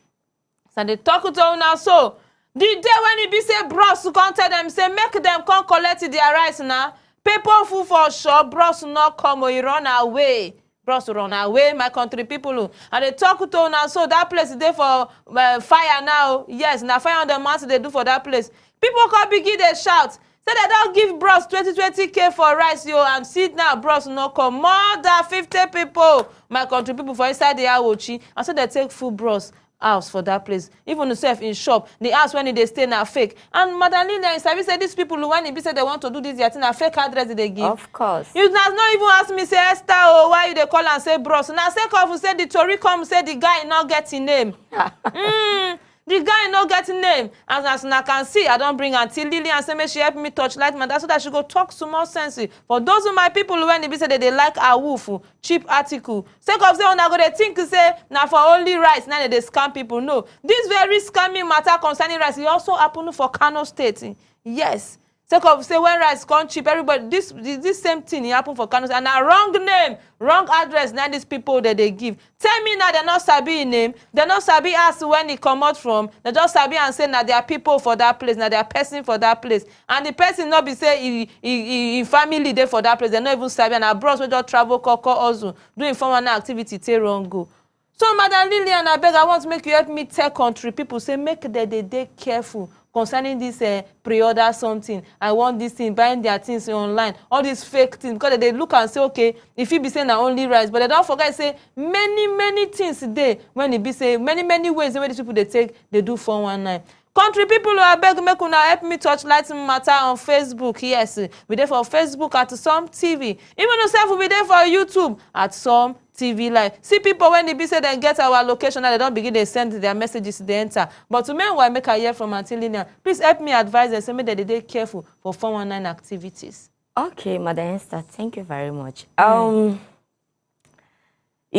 And they talk to una so the day when he be say bros to come tell them say make them come collect their rice now. People full for sure, bros not come or you run away. Bros run away, my country people. And they talk to una so that place is there for fire now. Yes, now fire on the mountain they do for that place. People come begin they shout. Say they don't give bros 20K for rice yo and see now bros not come. More than 50 people, my country people for inside the Awochi. And so they take full bros house for that place. Even yourself in shop, the house when they stay now fake. And Madam Lina in service said these people when they say they want to do this, they a fake address they give. Of course. You does not even ask me say Esther or why you they call and say bros. Now say come say the Tory come say the guy not getting name. The guy not getting name. As I can see, I don't bring until Lily and say me she help me touch light man. That's so that she go talk some more sense. For those of my people when they be say that they like a wolf, cheap article. Say come say when I go they think say now for only rice, now they scam people. No. This very scamming matter concerning rice, it also happen for Kano State. Yes. Say when rice come cheap, everybody this same thing it happen for Kano State. And a wrong name, wrong address, now these people that they give. Tell me now they're not sabi name, they're not sabi ask when it come out from, they just sabi and say now there are people for that place, now there are person for that place. And the person not be say he family there for that place, they not even sabi and abroad we just travel koko also doing informal activity take wrong go. So Madam Lillian, I beg I want to make you help me tell country people say make they careful concerning this pre-order something. I want this thing, buying their things online, all these fake things, because they look and say, okay, if you be saying na only rice, but they don't forget say many things today when it be say many ways the way these people they take, they do 419. Country people who I beg make una help me touch light matter on Facebook. Yes, we there for Facebook at Some TV. Even yourself we there for YouTube at Some TV Live. See people when they be say they get our location and they don't begin they send their messages they enter. But to meanwhile make a hear from Auntie Lina. Please help me advise them say make that they careful for 419 activities. Okay, Madam Esther, thank you very much. You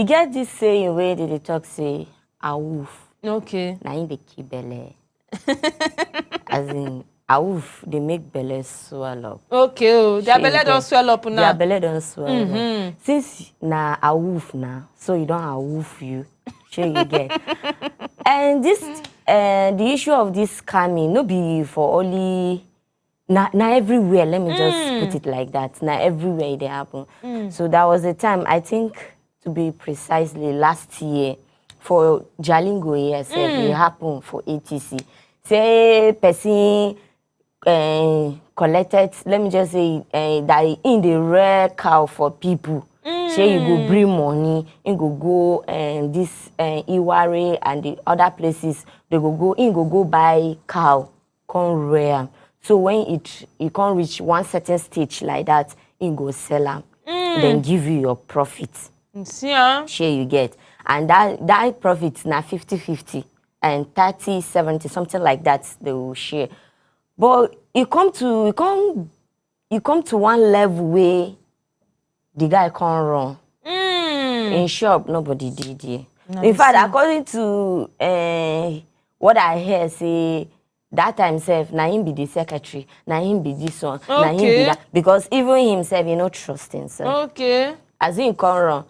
get this saying where they talk say a wolf. Okay. Na in the keep belle. As in a wolf, they make belly swell up. Okay, oh, their belly don't swell up now. Their belly don't swell up. Since na a wolf now, so you don't a wolf you. Sure you get. And this, the issue of this scamming, no be for only, na everywhere, let me just put it like that, na everywhere they happen. So that was the time, I think, to be precisely last year, for Jalingo ESF, it happened for ATC. Say, person collected, let me just say, that in the rare cow for people. Say you go bring money, you go this Iware and the other places, they go buy cow, come rear. So when it can't reach one certain stage like that, you go sell them, then give you your profit. Share you get. And that profit now 50-50 and 30-70, something like that they will share. But you come to one level where the guy can't run. In shop, nobody did it. In fact, according to what I hear, say that time himself, na him be the secretary, na him be this one, na him be that. Because even himself, he no trust himself. Okay. As he can't run.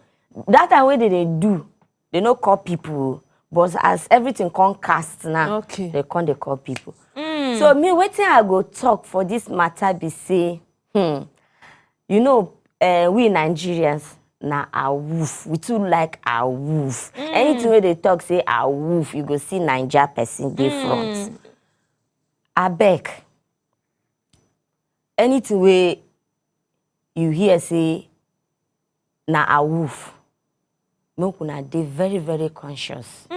That time what they do, they no call people. But as everything can cast now, they call people. So me waiting I go talk for this matter be say, you know, we Nigerians na a woof. We too like a woof. Anything where they talk say a woof, you go see Niger person different. I beg. Anything where you hear say na a woof, Mokuna they very, very conscious.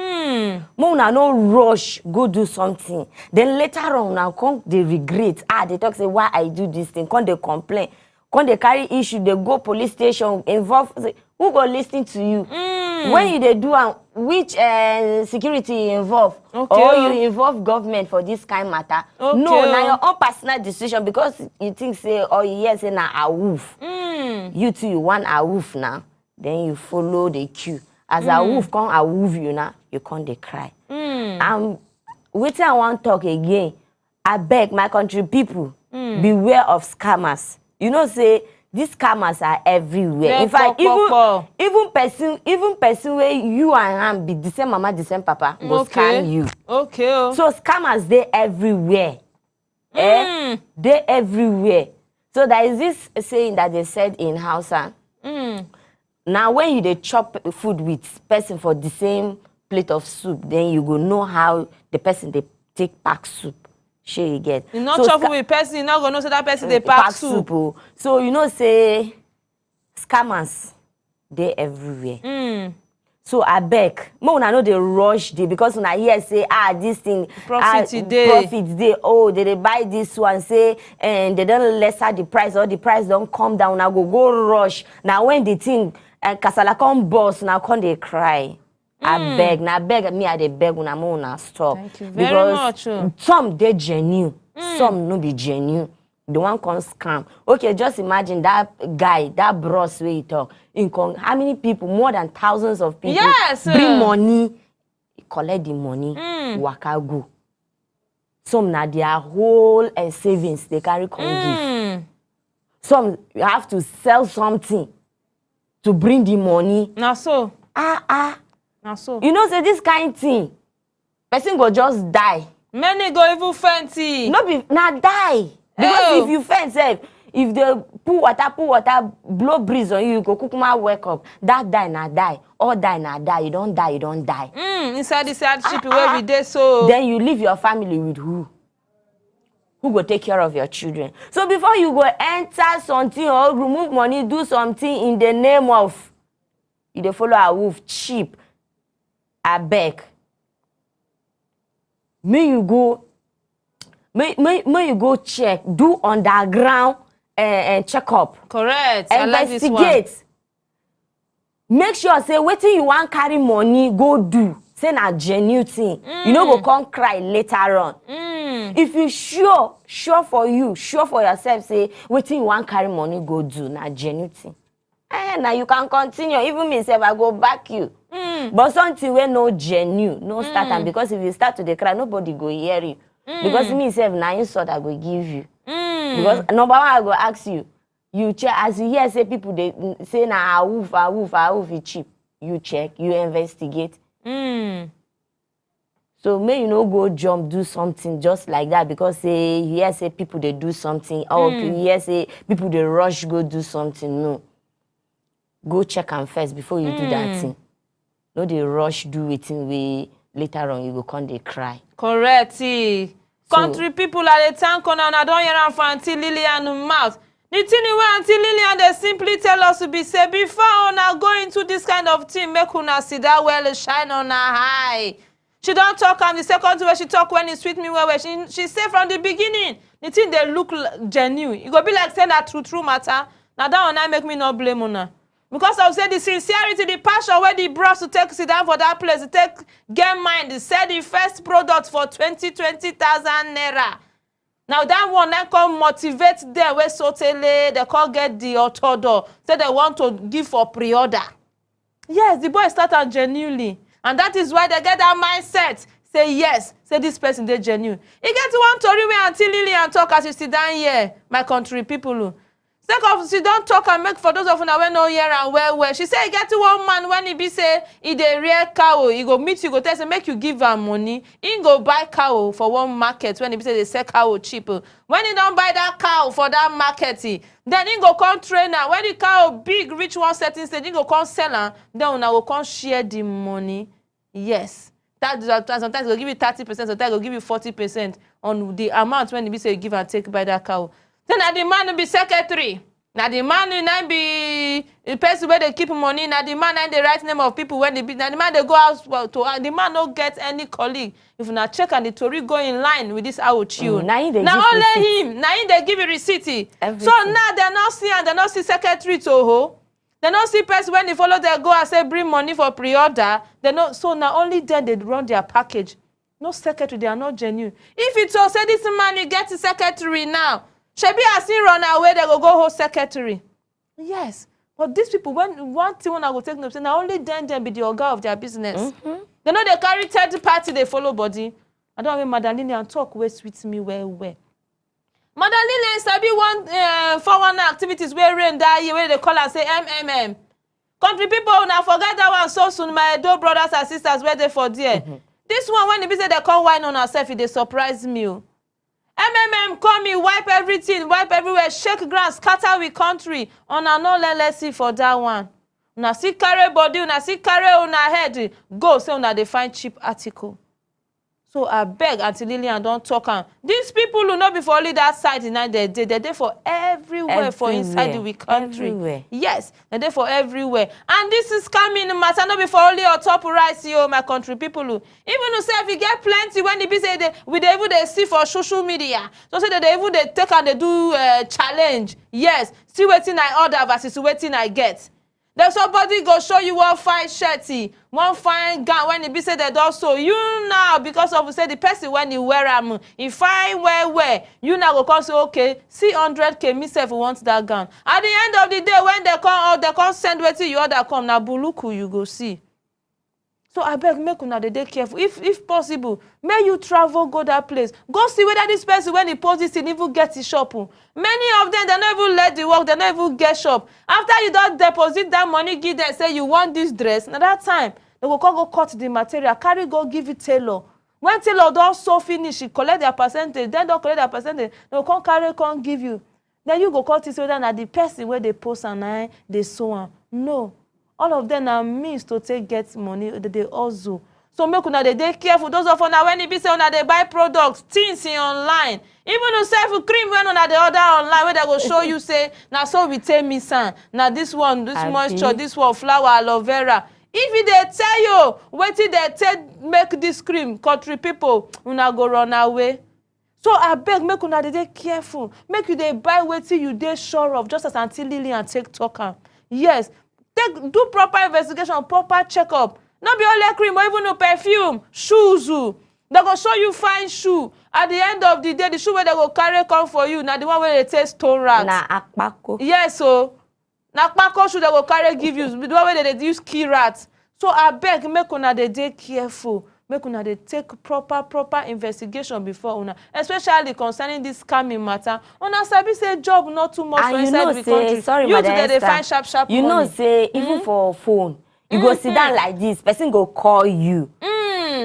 Mona no rush, go do something. Then later on, now come they regret. They talk say why I do this thing. Come they complain. Come they carry issue. They go police station. Involve. Say, who go listen to you? When you they do which security involve? Or you involve government for this kind matter? No, now your own personal decision because you think say or you hear say na a wolf. You too you want a wolf now. Then you follow the queue. As a wolf come a wolf you now, you can't they cry. Waiting I want to talk again. I beg my country people, beware of scammers. You know, say these scammers are everywhere. In fact, even person where you and him be the same mama, the same papa, go scam you. So scammers they everywhere. They everywhere. So there is this saying that they said in Hausa. Now when you they chop food with person for the same plate of soup, then you go know how the person they take pack soup. Sure you get. You not chop with person, you not gonna know say that person they pack soup. So you know say scammers they everywhere. So I beg, more I know they rush they because when I hear say this thing profit day. Oh, they buy this one say and they don't lesser the price or the price don't come down. Now go rush. Now when the thing kasala come boss now come they cry. I beg me I they beg when I'm on stop. Thank you very much. Some they genuine, some no be genuine. The one can scam. Okay, just imagine that guy, that bros where you talk. How many people? More than thousands of people. Yes. Bring money, collect the money, waka go. Some na their whole savings they carry come give. Some you have to sell something to bring the money. Now so. Now so. You know, say this kind thing, person go just die. Many go even fancy. No be na die. Because if you fence, if they pour water, blow breeze on you, you go kukuma wake up. That die na die. All die na die. You don't die. Inside this hardship where we dey so. Then you leave your family with who? Who go take care of your children? So before you go enter something or remove money, do something in the name of, you dey follow a wolf cheap. I beg. May you go check, do underground checkup. Correct. Investigate. Make sure say wetin you want carry money go do. Say na genuine thing. You no go come cry later on. If you sure for you, sure for yourself, say wetin you want carry money go do na genuine thing. Now you can continue. Even me self, I go back you. But something where no genuine, no start and because if you start to cry, nobody go hear you. Because me self, now you sort I go give you. Because number one, I go ask you. You check as you hear say people they say na a wolf is cheap. You check, you investigate. So may you no go jump, do something just like that because say here say people they do something. Or here say people they rush go do something. No. Go check am first before you do that thing. No, they rush do it in way later on you go come they cry. Correct. Country people are the tank on and I don't hear am for Auntie Lillian mouth. The thing where Auntie Lillian they simply tell us to be say before una go into this kind of thing, make una see that well shine on her high. She don't talk and the second way she talk when it sweet me well. She say from the beginning, the thing they look genuine. It go be like saying that true matter. Now that one I make me not blame una. Because I say the sincerity, the passion where the bros to take sit down for that place, to take get mind, they said the first product for 20,000 naira. Now that one then come motivate them where so they can't get the auto say they want to give for pre-order. Yes, the boy started genuinely. And that is why they get that mindset. Say yes, say this person they genuine. He get to one story where Auntie Lillian talk as you sit down here, my country people. Sake of she don't talk and make for those of una when no hear and well. She say he get to one man when he be say he dey rear cow, he go meet you, go tell say make you give am money. He go buy cow for one market when he be say they sell cow cheap. When he don't buy that cow for that market, then he go come train her. When the cow big reach one certain stage, he go come sell her. Then una go come share the money. Yes. Sometimes they'll give you 30%, sometimes they'll give you 40% on the amount when he be say you give and take by that cow. Then the man will be secretary. Now the man will be the person where they keep money. Now the man and the right name of people when they be. Now the man they go out to the man don't get any colleague. If you not check and the Tory go in line with this out you. Now only him. Now they give you receipt. So now they're not see and they're not see secretary to ho. They not see person when they follow they go and say bring money for pre-order. They not so now only then they run their package. No secretary, they are not genuine. If it's all say this man you get the secretary now. Shebi has seen run away, they go hold secretary. Yes. But these people, when one thing when I go take notes, now only then be the organ of their business. They know they carry third party, they follow body. I don't have Madam and talk with me well. Madam Lillian sabi one 419 activities where rain that year where they call and say MMM. Country people now forget that one so soon. My two brothers and sisters where they for there. This one when they say they come wine on herself, they surprise me. MMM come in, wipe everything, wipe everywhere, shake grass, scatter with country. Una no let's see for that one. Una see carry body, una see carry una head. Go say una they find cheap article. So I beg Auntie Lillian don't talk on. These people will not be for only that side in they're there for everywhere for inside the country. Everywhere. Yes, they're there for everywhere. And this is coming matter not be for only on top rice, yo, my country people. Even say if you get plenty when they be say they see for social media. So say that they take and they do challenge. Yes, see what I order versus what I get. There's somebody go show you one fine shirty, one fine gown when he be say that also you now because of say the person when you wear them, he fine wear you now go come say okay, see 100K myself wants that gown. At the end of the day when they come send wetin you order come na buluku you go see. So I beg make una dey careful. If possible, may you travel go that place. Go see whether this person when he post this thing even get his shop. Many of them they not even let the work, they not even get shop. After you don't deposit that money, give them say you want this dress. Now that time they will go cut the material, carry go give it tailor. When tailor don't so finish, he collect their percentage. Then don't collect their percentage. They will come carry come give you. Then you go cut it whether na the person where they post and they sew on. No. All of them are means to take get money, they also. So make una dey careful. Those of una when it be say una they buy products, things in online. Even you self cream when una the order online where they go show you say, now so we take me son. Now this one, this moisture, this one flower, aloe vera. If they tell you, wait till they take make this cream, country people, una go run away. So I beg, make una dey careful. Make you they buy wait till you they sure of, just as Auntie Lillian take talker. Yes. Do proper investigation, proper checkup. Not be only cream or even no perfume, shoes. They go show you fine shoe. At the end of the day, the shoe where they go carry come for you. Now the one where they take stone rats. Na akpako. Yes, so na akpako shoe they go carry give you. The one where they use key rats. So I beg, make una dey careful. Make una dey take proper investigation before una, especially concerning this scamming matter. Una sabi say job not too much for inside the country. Sorry, you Madam today they find sharp you money. Know say even for phone, you go sit down like this, person go call you.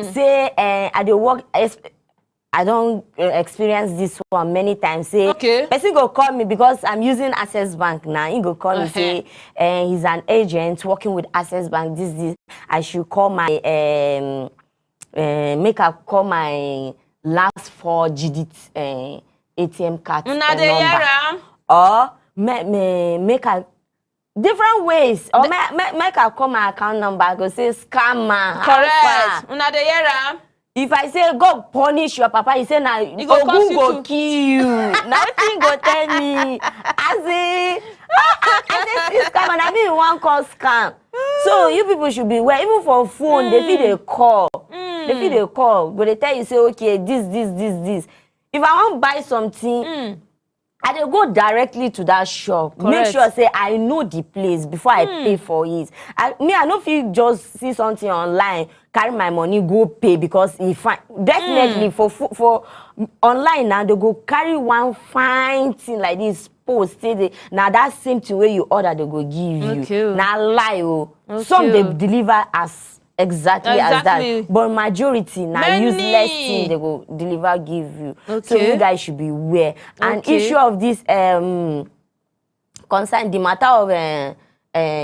say I dey work. I don't experience this one many times. Say, person go call me because I'm using Access Bank now. He go call me say, he's an agent working with Access Bank. This. I should call my make I call my last 4 digits ATM card number. Or make a different ways. Or make I call my account number. I go say scammer. Correct. Una dey hear am? If I say God punish your papa, he say na Ogun go kill you. Nothing go tell me. I say this scam and I mean one call scam. So you people should be aware. Even for phone, they feel they call. They feel they call, but they tell you say okay, this. If I want buy something, I dey go directly to that shop. Correct. Make sure say I know the place before I pay for it. I no fit just see something online, carry my money go pay because if I definitely for online now they go carry one fine thing like this post say now that same thing where you order they go give you. Now lie some they deliver as exactly as that, but majority now useless thing they go deliver give you. So you guys should be aware. And issue of this concern the matter of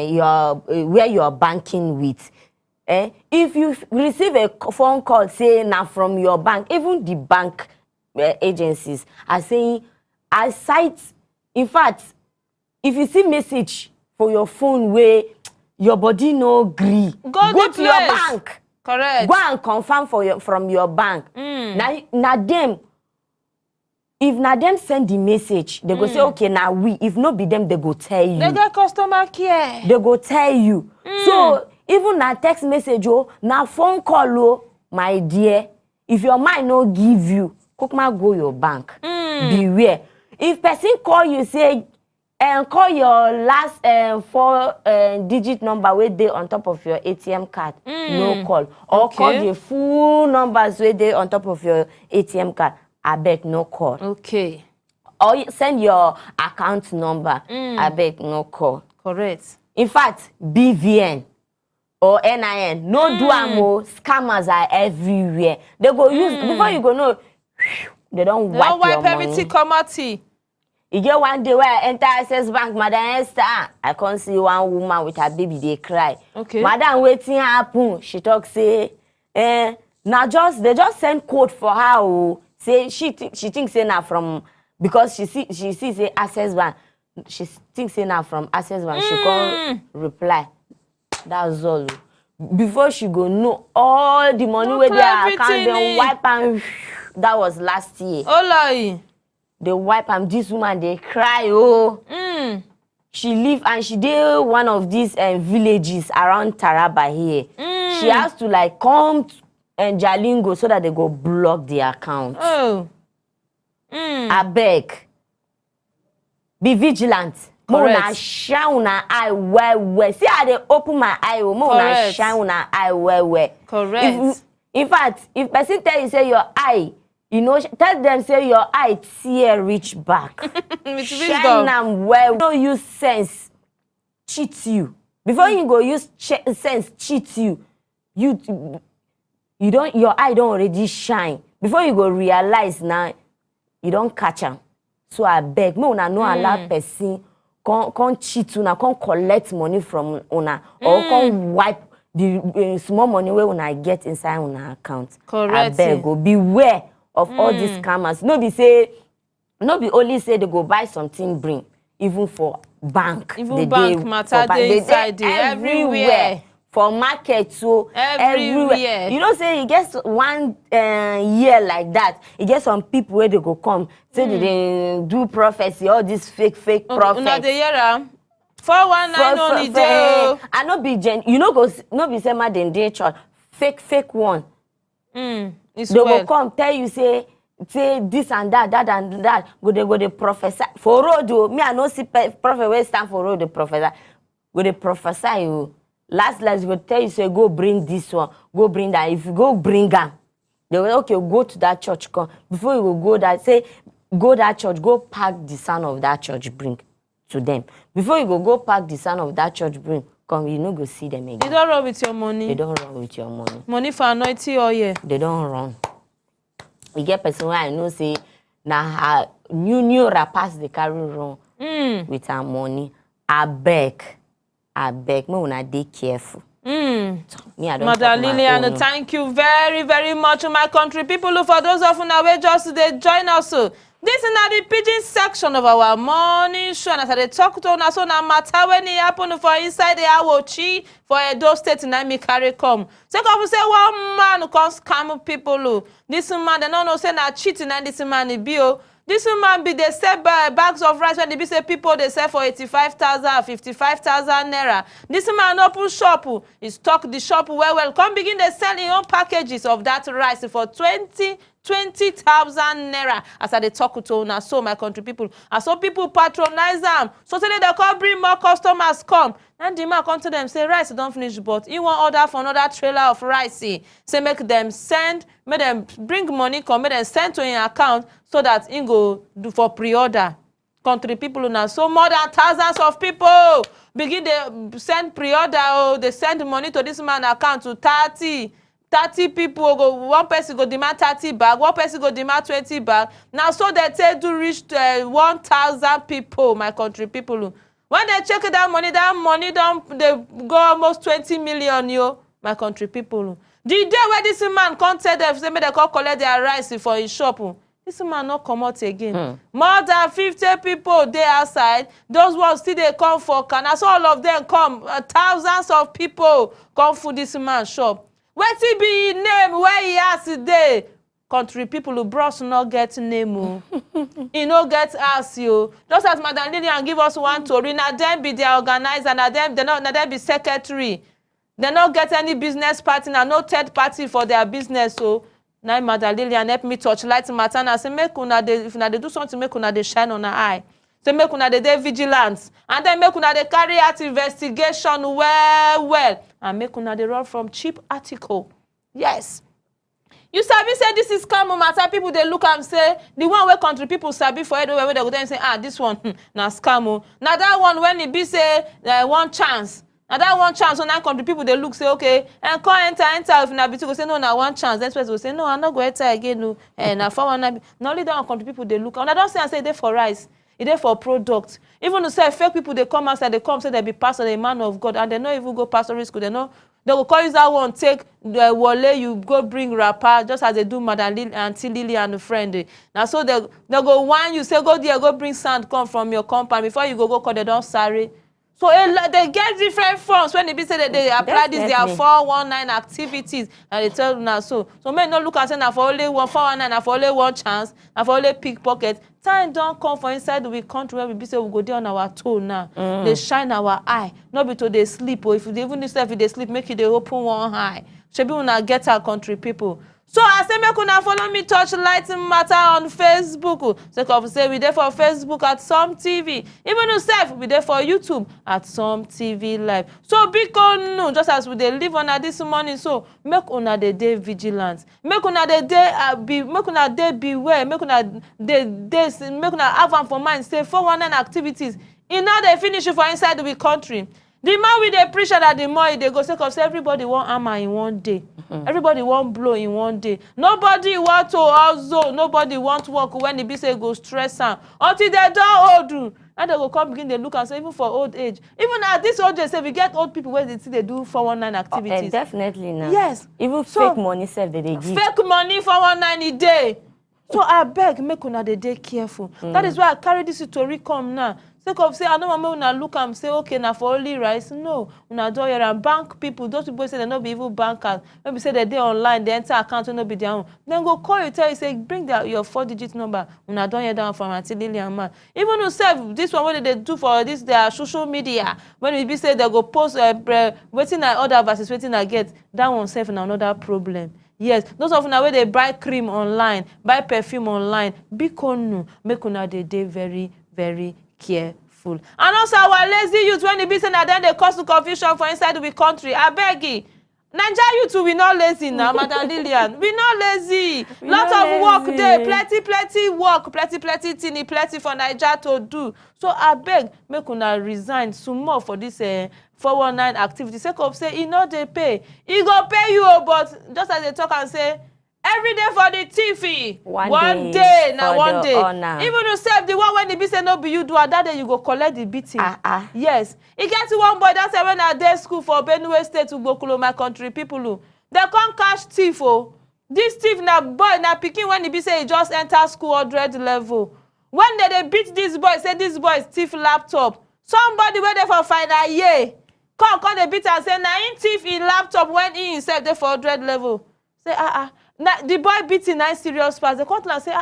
your where you are banking with. If you receive a phone call say now from your bank, even the bank agencies are saying I cite. In fact, if you see message for your phone where your body no agree, go to your bank. Correct. Go and confirm from your bank. Now them, if na them send the message, they go say okay now we. If not be them, they go tell you. They get customer care. They go tell you. So even na text message na phone call my dear. If your mind no give you, go your bank. Beware. If person call you say. Call your last 4 digit number where they on top of your ATM card. No call. Or call the full numbers where they on top of your ATM card. I beg no call. Okay. Or send your account number. I beg no call. Correct. In fact, BVN or NIN, no do amo. Scammers are everywhere. They go use before you go know. They don't wipe your money. Everything commodity. You get one day where I enter Access Bank, Madam Esther, I can't see one woman with her baby, they cry. Okay. Madam, waiting happen. She talk say, now they just send code for her. Say she thinks say now from because she see say Access Bank. She thinks say now from Access Bank. She can't reply. That's all. Before she go know all the money where their account then wipe and that was last year. Oh, they wipe and this woman they cry She live and she did one of these villages around Taraba here. She has to like come and Jalingo so that they go block the account. I beg. Be vigilant. Correct. Shine una eye well. See how they open my eye. Una shine una eye well. Correct. In fact, if person tell you say your eye, you know, tell them say your eye tear reach back. Shine them well. No use sense cheat you. Before you go use sense cheat you. You don't. Your eye don't already shine. Before you go realize now, you don't catch them. So I beg, me una no allow person can't cheat una, can't collect money from una or can't wipe the small money where una get inside una account. Correct. I beg, go beware of all these scammers. No be only say they go buy something bring, even for bank. Even bank matter they inside everywhere. For market so everywhere. You know say you get one year like that. You get some people where they go come say they do prophecy, all these fake prophets. Una dey hear am? 419 only dey. I no be you know go no be say ma dem dey church. Fake one. They will come tell you say this and that and that. Go they prophesy for road. Me I no see prophet wey stand for road. The prophesy. Go they prophesy you. Last go tell you say go bring this one, go bring that. If you go bring them, they will okay go to that church. Come before you will go that say go that church, go pack the son of that church bring to them. Before you go pack the son of that church bring come, you no go see them again. They don't run with your money. They don't run with your money. Money for anointing oil. They don't run. We get person where I know say now new rappers they carry run with our money. I beg, me wanna be careful. Me, I don't Madam Lillian, thank you very, very much, my country people. For those of you now just today join us. This is now the pidgin section of our morning show. And as I talk to us, so now matter when it happen for inside the Awochi for Edo State and me carry come. So come say one man who comes scam people. This man they don't know say na cheating and this man is bio. This man be they sell bags of rice when they be say people they sell for 85,000, 55,000 naira. This man open shop, he stock the shop well. Come begin they sell his own packages of that rice for 20,000 naira. As I they talk to now, so my country people, and so people patronize them. So today they come bring more customers come. And the man come to them say rice don't finish, but he want order for another trailer of rice. Say make them send, make them bring money, come make them send to your account so that he go do for pre-order. Country people now, so more than thousands of people begin they send pre-order. Oh, they send money to this man account to 30 people. Go one person go demand 30 bag, one person go demand 20 bag. Now so they say do reach 1,000 people, my country people. When they check that money don't they go almost 20 million, yo, my country people. The day where this man come tell them, say they come collect their rice for his shop, this man not come out again. More than 50 people they outside. Those ones still they come for can. As all of them come, thousands of people come for this man's shop. Where he be his name? Where he has today? Country people who bros not get name. He no get ask you. Just as Madam Lillian give us one story, now them be the organizer, now them be secretary. They not get any business partner, no third party for their business. So now Madam Lillian help me touch light matter and say make una if una they do something, make una they shine on her eye. So make una they vigilance. And then make una they carry out investigation well. And make una they run from cheap article. Yes. You sabi say this is scam matter. People they look and say the one where country people sabi for everywhere where they go there and say this one na scam. Now that one when it be say one chance. Now that one chance so now country people they look say okay and come enter if na be to go say no na one chance. Then person go say no I not go enter again no na for one not only that one country people they look and I don't say and say they for rice. It is for product. Even to say fake people they come outside, they come say they be pastor, a man of God, and they not even go pastoral school. They will call you that one, take the wale, you go bring rapper, just as they do Madam Auntie Lily and a friend. Now so they go one, you say go there, go bring sand come from your compound before you go call they don't sorry. So they get different forms when they be say that they apply this their 419 activities and they tell you now so men not look and say now for only one 419, now for only one chance, now for only pickpocket. Time don't come for inside the country where we be say we go there on our toe now. They shine our eye, not be to they sleep or if they even if they sleep, make it they open one eye. Should be when get our country people. So I say make una follow me touch light matter on Facebook. So say we there for Facebook at Some TV. Even yourself we there for YouTube at Some TV Live. So because no, just as we dey live on this morning, so make una the day vigilant. Make una the day make una day beware. Make una make una have one for mind. Say 419 activities. In now they finish it for inside the country. The more we dey preach that the more they go say cause everybody want hammer in one day. Everybody want blow in one day. Nobody want to also nobody want work when the be say go stress am until they don't old. And they go come begin they look and say even for old age. Even at this old age say we get old people where they see they do 419 activities. Definitely now. Yes. Even fake money self they give. Fake money 419 a day. So I beg make una the day careful. That is why I carry this story come now. Say I don't want to look and say okay now for only rice. No, una do here and bank people. Those people say they not be even bankers. Maybe say they online, they enter account will not be their own. Then go call you, tell you say bring your 4-digit number. Una don't hear down from Auntie Lillian man. Even yourself, this one what they do for this their social media. When we be say they go post waiting at other versus waiting I get that one self and another problem. Yes, those of una where they buy cream online, buy perfume online, be konu, make una the day very, very careful. And also our lazy youth when the be saying that then they cause confusion for inside the country. I beg you. Nigeria youth we not lazy now, Madam Lillian. We not lazy. Lot of work there, plenty work, plenty thing, plenty for Nigeria to do. So I beg, make una resign some more for this 419 activity sake of say e no dey pay. E go pay you, but just as they talk and say every day for the thief, one day na one day. Even you sef the one when e be say no be you do, that day you go collect the beating. Yes, e get one boy that say when I dey school for Benue State, Ugbokolo, my country people, they come catch thief. This thief na boy na pikin when e be say he just enter school 100 level. When they beat this boy, say this boy is thief laptop. Somebody wey dey for final year come dey beat and say na him thief in laptop when he himself dey for 100 level. Say na the boy beat him 9 serious pass. They come to say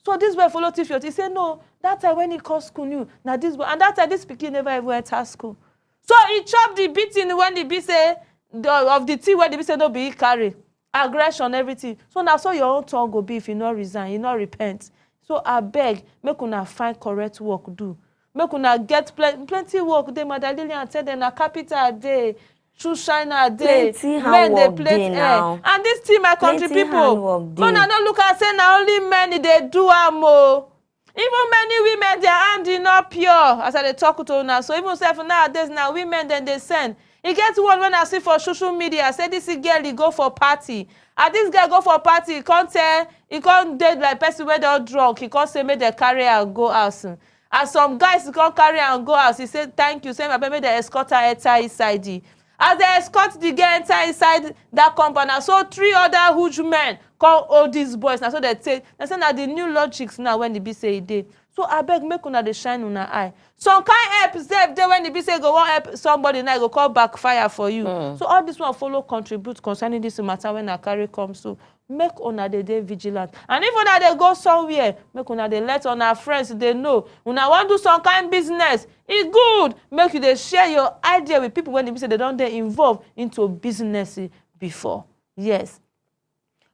so this boy follow thief your. He say no, that time when he come school new na this boy, and that time this pikin never even enter school. So he chop the beating when he be say of the thief when he be say no be he carry. Aggression, everything. So now so your own tongue go be if you not resign, you not repent. So I beg, make una find correct work do. Make una get plenty work. They Mother Lillian tell them na capital day, true shiner day. Men they play now. And this team, my country people, man, I don't look and say na only men they do amo. Even many women, their hand is not pure. As I talk to now, so even self nowadays now women then they send. E get one when I see for social media, say this girl he go for party. And this girl go for party, he can't date like person where they're drunk. He can't say make they carry her and go house. And some guys he can't carry her and go house. He said thank you, say my baby they escort her enter inside. As they escort the girl enter inside that compound, so 3 other huge men come hold these boys. Now so they say now the new logics now when they be say it did. So I beg make una dey shine una eye. Some kind help sef dey when e be say go wan help somebody now go call backfire for you. So all this one follow contribute concerning this matter when I carry come. So make una dey vigilant. And if una dey go somewhere, make una dey let una friends they know. Una wan do some kind business. E good make you dey share your idea with people when they be say they don't dey involved into business before. Yes.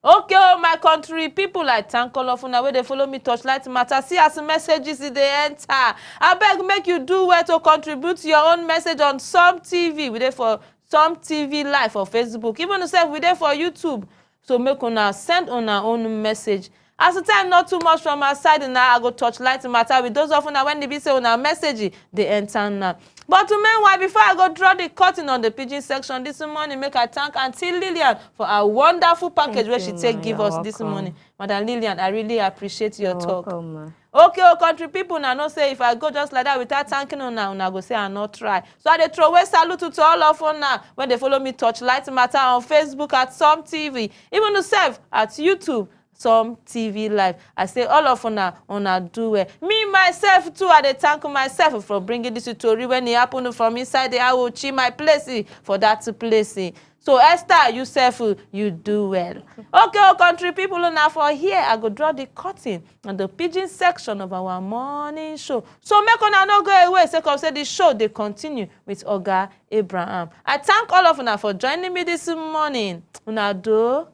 Okay, my country people, like thank all of una where they follow me Torchlight Matter. See as messages they enter. I beg make you do well to contribute your own message on Some TV. We there for Some TV Live for Facebook. Even yourself, we there for YouTube. So make una send on our own message. As the time not too much from our side, now I go Torchlight Matter with those of una when they be say on our message, they enter now. But meanwhile, before I go draw the curtain on the pigeon section this morning, make I thank Auntie Lillian for a wonderful package where she give us this morning. Madam Lillian, I really appreciate your talk. Welcome. Okay, country people, now no say if I go just like that without thanking una go say I not try. So I dey throw away salute to all of una when they follow me Torchlight Matter on Facebook at Some TV, even yourself at YouTube. Some TV Live. I say all of una do it. Me myself too, I dey thank myself for bringing this story when it happened from inside the Aochi, my place for that place. So Esther, yourself, you do well. Okay, country people, now for here, I go draw the curtain on the pigeon section of our morning show. So make una no go away, say the show they continue with Oga Abraham. I thank all of una for joining me this morning. Una do.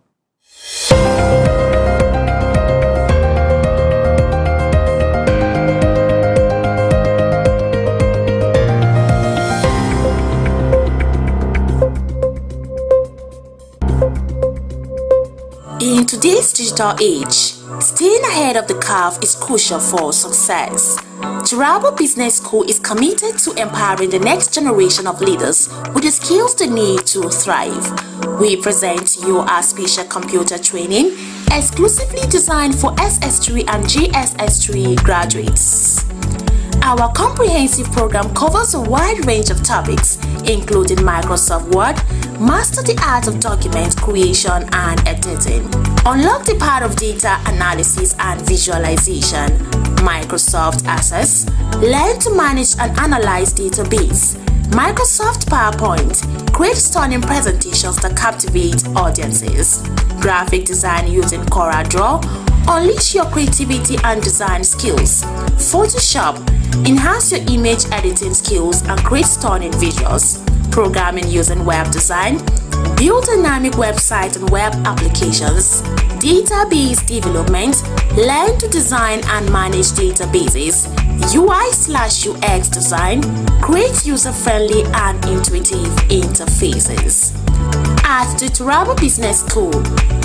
In today's digital age, staying ahead of the curve is crucial for success. Turabo Business School is committed to empowering the next generation of leaders with the skills they need to thrive. We present to you our special computer training exclusively designed for SS3 and GSS3 graduates. Our comprehensive program covers a wide range of topics, including Microsoft Word, master the art of document creation and editing, unlock the power of data analysis and visualization, Microsoft Access, learn to manage and analyze database, Microsoft PowerPoint, create stunning presentations that captivate audiences, graphic design using CorelDRAW, unleash your creativity and design skills, Photoshop, enhance your image editing skills and create stunning visuals, programming using web design, build dynamic websites and web applications, database development, learn to design and manage databases, UI/UX design, create user-friendly and intuitive interfaces. At the Turabo Business School,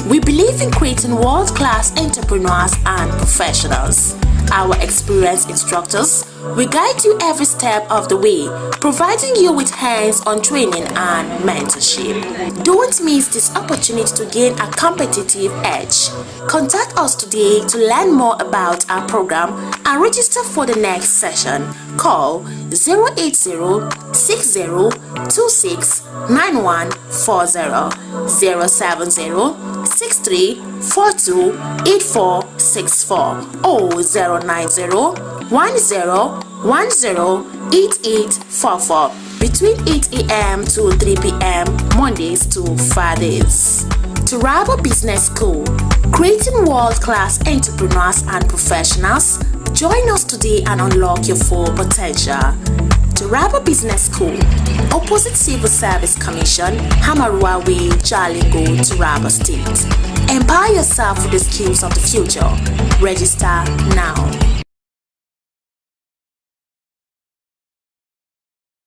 we believe in creating world-class entrepreneurs and professionals. Our experienced instructors will guide you every step of the way, providing you with hands-on training and mentorship. Don't miss this opportunity to gain a competitive edge. Contact us today to learn more about our program and register for the next session. Call 080-6026-9140, 070-6342-8464, or 090-1010-8844 between 8 a.m. to 3 p.m. Mondays to Fridays. Taraba Business School, creating world-class entrepreneurs and professionals. Join us today and unlock your full potential. Taraba Business School, opposite Civil Service Commission, Hamarua Way, Jalingo, Taraba State. Empower yourself with the skills of the future. Register now.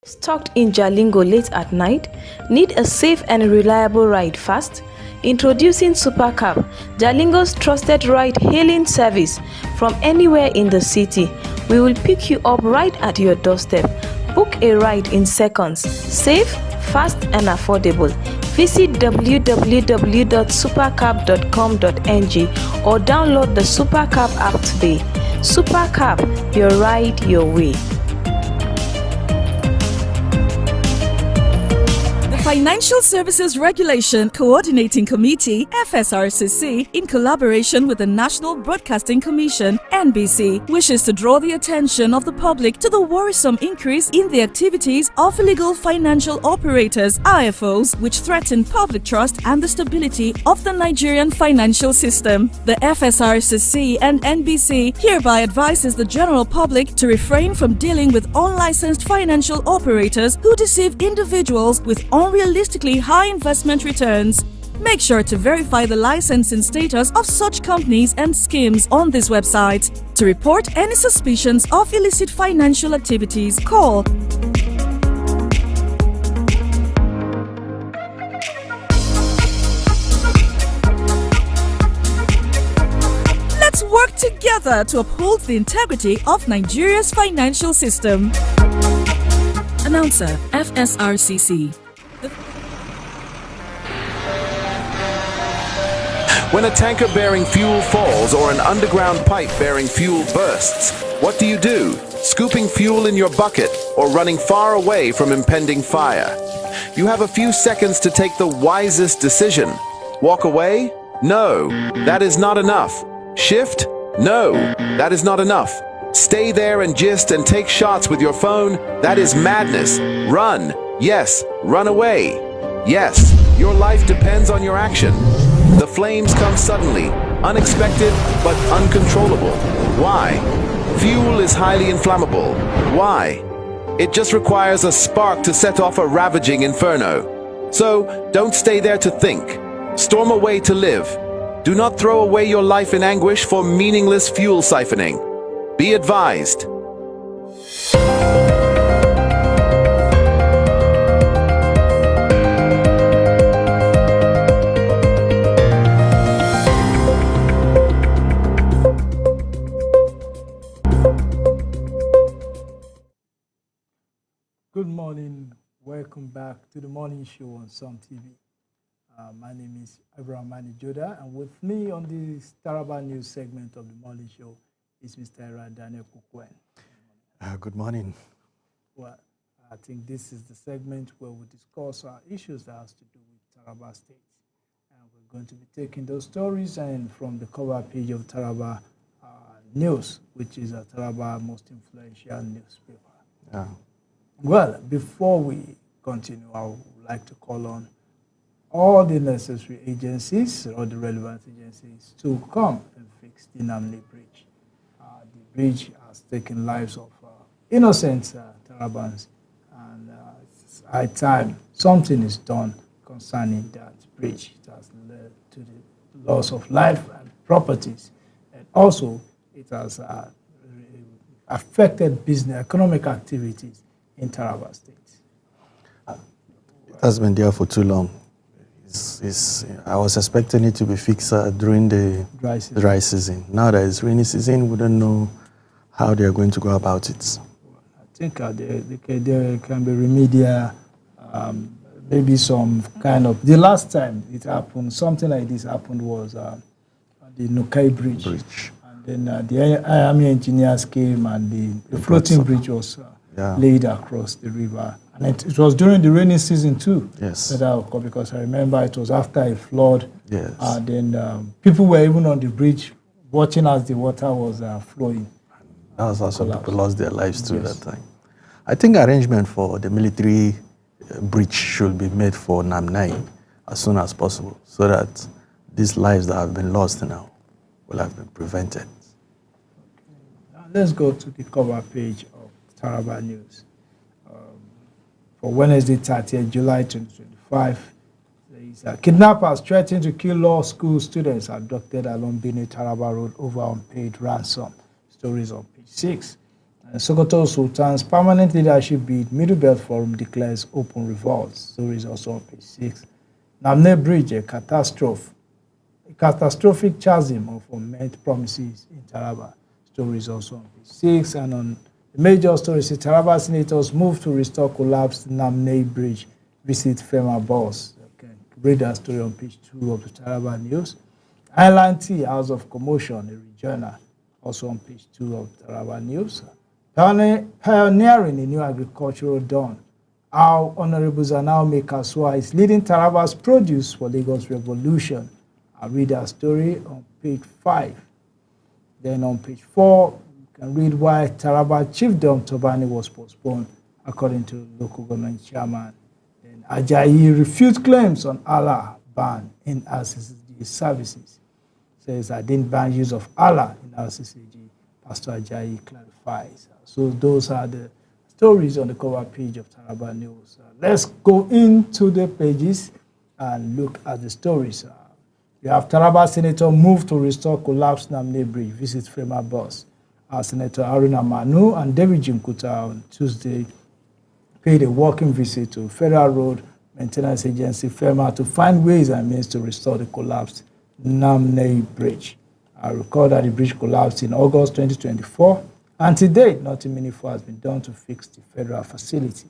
Stuck in Jalingo late at night? Need a safe and reliable ride fast? Introducing Supercab, Jalingo's trusted ride-hailing service from anywhere in the city. We will pick you up right at your doorstep. Book a ride in seconds. Safe, fast and affordable. Visit www.supercab.com.ng or download the Supercab app today. Supercab, your ride, your way. Financial Services Regulation Coordinating Committee, FSRCC, in collaboration with the National Broadcasting Commission, NBC, wishes to draw the attention of the public to the worrisome increase in the activities of illegal financial operators, IFOs, which threaten public trust and the stability of the Nigerian financial system. The FSRCC and NBC hereby advises the general public to refrain from dealing with unlicensed financial operators who deceive individuals with unrealistically high investment returns. Make sure to verify the licensing status of such companies and schemes on this website. To report any suspicions of illicit financial activities, call Let's work together to uphold the integrity of Nigeria's financial system. Announcer, FSRCC. When a tanker bearing fuel falls or an underground pipe bearing fuel bursts, what do? Scooping fuel in your bucket or running far away from impending fire? You have a few seconds to take the wisest decision. Walk away? No, that is not enough. Shift? No, that is not enough. Stay there and gist and take shots with your phone? That is madness. Run. Yes, run away. Yes, your life depends on your action. The flames come suddenly, unexpected but uncontrollable. Why? Fuel is highly inflammable. Why? It just requires a spark to set off a ravaging inferno. So, don't stay there to think. Storm away to live. Do not throw away your life in anguish for meaningless fuel siphoning. Be advised. Good morning. Welcome back to the morning show on Sun TV. My name is Abraham Manijoda, and with me on this Taraba News segment of the morning show is Mr. Daniel Kukwen. Good morning. Well, I think this is the segment where we discuss our issues that has to do with Taraba State. And we're going to be taking those stories and from the cover page of Taraba News, which is a Taraba most influential newspaper. Yeah. Well, before we continue, I would like to call on all the necessary agencies, or the relevant agencies, to come and fix the Namle Bridge. The bridge has taken lives of innocent Tarabans, and it's high time something is done concerning that bridge. It has led to the loss of life and properties, and also it has affected business, economic activities in Taraba State. It has been there for too long. I was expecting it to be fixed during the dry season. Now that it's rainy season, we don't know how they are going to go about it. I think there can be remedial, maybe some kind of. The last time it happened, something like this happened was the Nukai Bridge. And then the army engineers came and the floating bridge was laid across the river. And it was during the rainy season too. Yes. That occurred, because I remember it was after a flood. Yes. And then people were even on the bridge watching as the water was flowing. That was also people lost their lives too that time. I think arrangement for the military bridge should be made for Namnai as soon as possible, so that these lives that have been lost now will have been prevented. Now let's go to the cover page of Taraba News. For Wednesday, 30th July 2025, there is kidnappers threatening to kill law school students abducted along Benue Taraba Road over unpaid ransom. Stories on page 6. Sokoto Sultan's permanent leadership bid, Middle Belt Forum declares open revolt. Stories also on page 6. Namne Bridge, a catastrophic chasm of unmet promises in Taraba. Stories also on page 6. And on the major stories, the Taraba senators move to restore collapsed Namne Bridge, visit FEMA boss. Okay. Read that story on page 2 of the Taraba News. Island Tea, House of Commotion, a rejoiner, also on page 2 of Taraba News. Pioneering a new agricultural dawn. How Honorable Zanao Kasua is leading Taraba's produce for Lagos Revolution. I'll read that story on page 5. Then on page 4, you can read why Taraba Chiefdom Tobani was postponed, according to local government chairman. Then Ajayi refutes claims on Allah ban in RCCG services. Says I didn't ban use of Allah in RCCG. Pastor Ajayi clarifies. So those are the stories on the cover page of Taraba News. Let's go into the pages and look at the stories. You have Taraba Senator move to restore collapsed Namne Bridge, visit FEMA boss. Senator Haruna Manu and David Jimkuta on Tuesday paid a walking visit to Federal Road Maintenance Agency FEMA to find ways and means to restore the collapsed Namne Bridge. I recall that the bridge collapsed in August 2024, and to date, nothing meaningful has been done to fix the federal facility.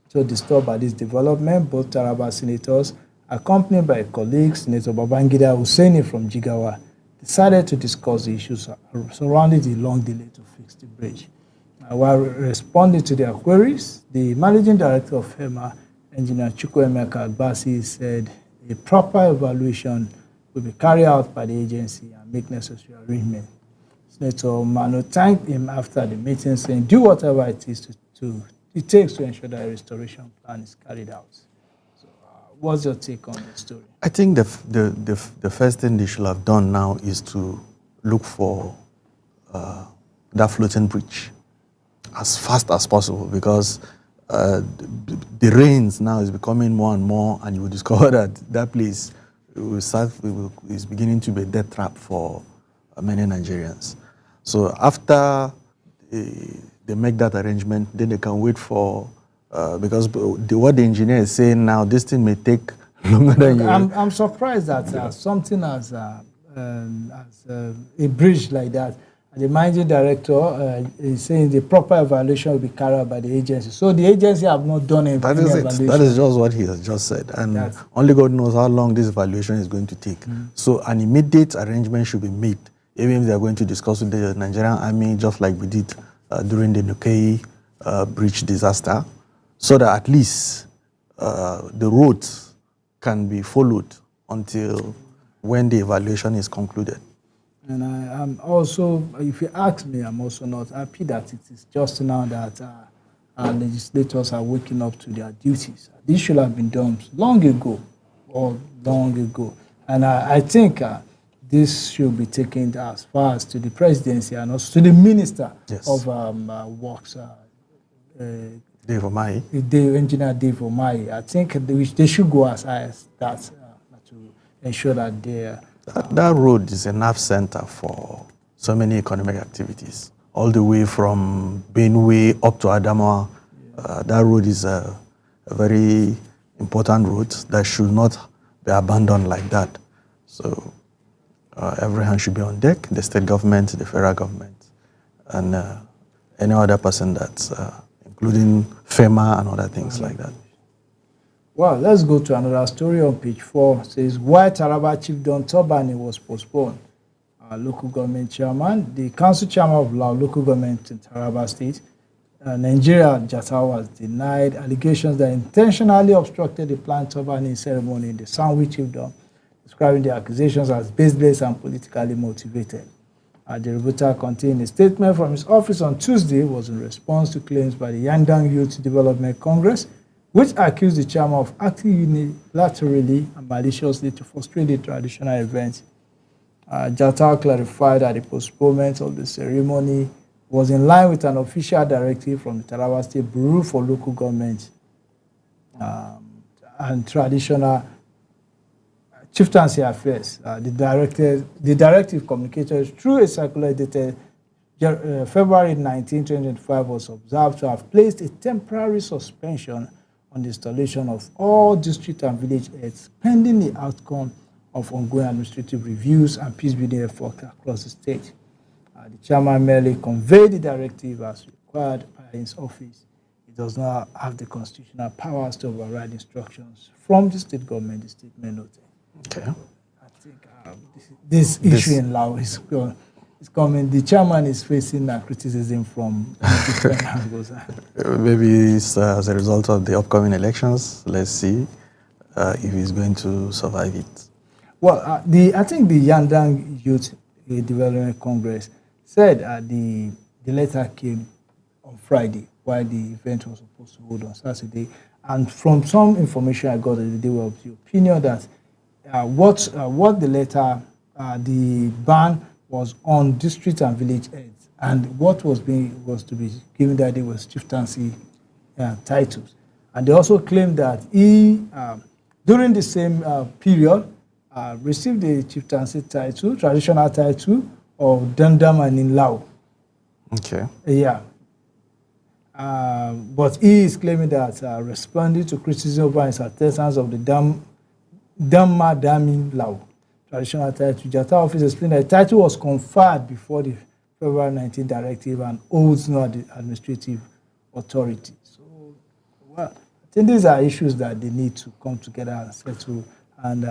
So disturbed by this development, both Taraba senators, accompanied by colleagues, Senator Babangida Hussaini from Jigawa, decided to discuss the issues surrounding the long delay to fix the bridge. While responding to their queries, the managing director of FEMA, Engineer Chukwuemeka Agbasi, said a proper evaluation will be carried out by the agency and make necessary arrangements. Senator Manu thanked him after the meeting, saying, do whatever it takes to ensure that a restoration plan is carried out. So, what's your take on the story? I think the first thing they should have done now is to look for that floating bridge as fast as possible, because the rains now is becoming more and more, and you will discover that that place is beginning to be a death trap for many Nigerians. So after they make that arrangement, then they can wait for, because what the engineer is saying now, this thing may take longer than you. I'm surprised that something as a bridge like that, the managing director is saying the proper evaluation will be carried out by the agency. So the agency have not done any evaluation. That is just what he has just said. And only God knows how long this evaluation is going to take. So an immediate arrangement should be made, even if they are going to discuss with the Nigerian army, just like we did during the Nukai bridge disaster, so that at least the roads can be followed until when the evaluation is concluded. And I'm also, if you ask me, I'm also not happy that it is just now that our legislators are waking up to their duties. This should have been done long ago. And I think this should be taken as far as to the presidency and also to the minister of works, Dave Omahi. The engineer Dave Omahi. I think they should go as high as that to ensure that they That road is a nerve center for so many economic activities, all the way from Benue up to Adamawa. That road is a very important road that should not be abandoned like that. So every hand should be on deck, the state government, the federal government, and any other person that's, including FEMA and other things like that. Well, let's go to another story on page 4. It says, why Taraba Chief Don Tobani was postponed. Local government chairman, the council chairman of Lao local government in Taraba State, Nigeria Jata, was denied allegations that intentionally obstructed the planned Tobani ceremony in the Sandwich Chiefdom, describing the accusations as baseless and politically motivated. The rebuttal contained a statement from his office on Tuesday was in response to claims by the Yandang Youth Development Congress, which accused the chairman of acting unilaterally and maliciously to frustrate the traditional event. Jata clarified that the postponement of the ceremony was in line with an official directive from the Taraba State Bureau for Local Government and Traditional Chieftaincy Affairs. The directive communicated through a circular dated February 19, 2025 was observed to have placed a temporary suspension on the installation of all district and village heads pending the outcome of ongoing administrative reviews and peace-building efforts across the state. The chairman merely conveyed the directive as required by his office. It does not have the constitutional powers to override instructions from the state government, the statement noted. Okay. I think this issue in Lao is coming. The chairman is facing criticism from different angles. Maybe it's as a result of the upcoming elections. Let's see if he's going to survive it. Well, I think the Yandang Youth Development Congress said the letter came on Friday, while the event was supposed to hold on Saturday. And from some information I got, they were of the opinion that what the letter, the ban was on district and village heads, and what was to be given that day was chieftaincy titles. And they also claimed that he, during the same period, received the chieftaincy title, traditional title of Dandam and in Lao. Okay. Yeah. But he is claiming that responding to criticism over his attendance of the Dhamma Damin Lao traditional title, Jata office explained that the title was conferred before the February 19 directive and holds no administrative authority. So, well, I think these are issues that they need to come together and settle. And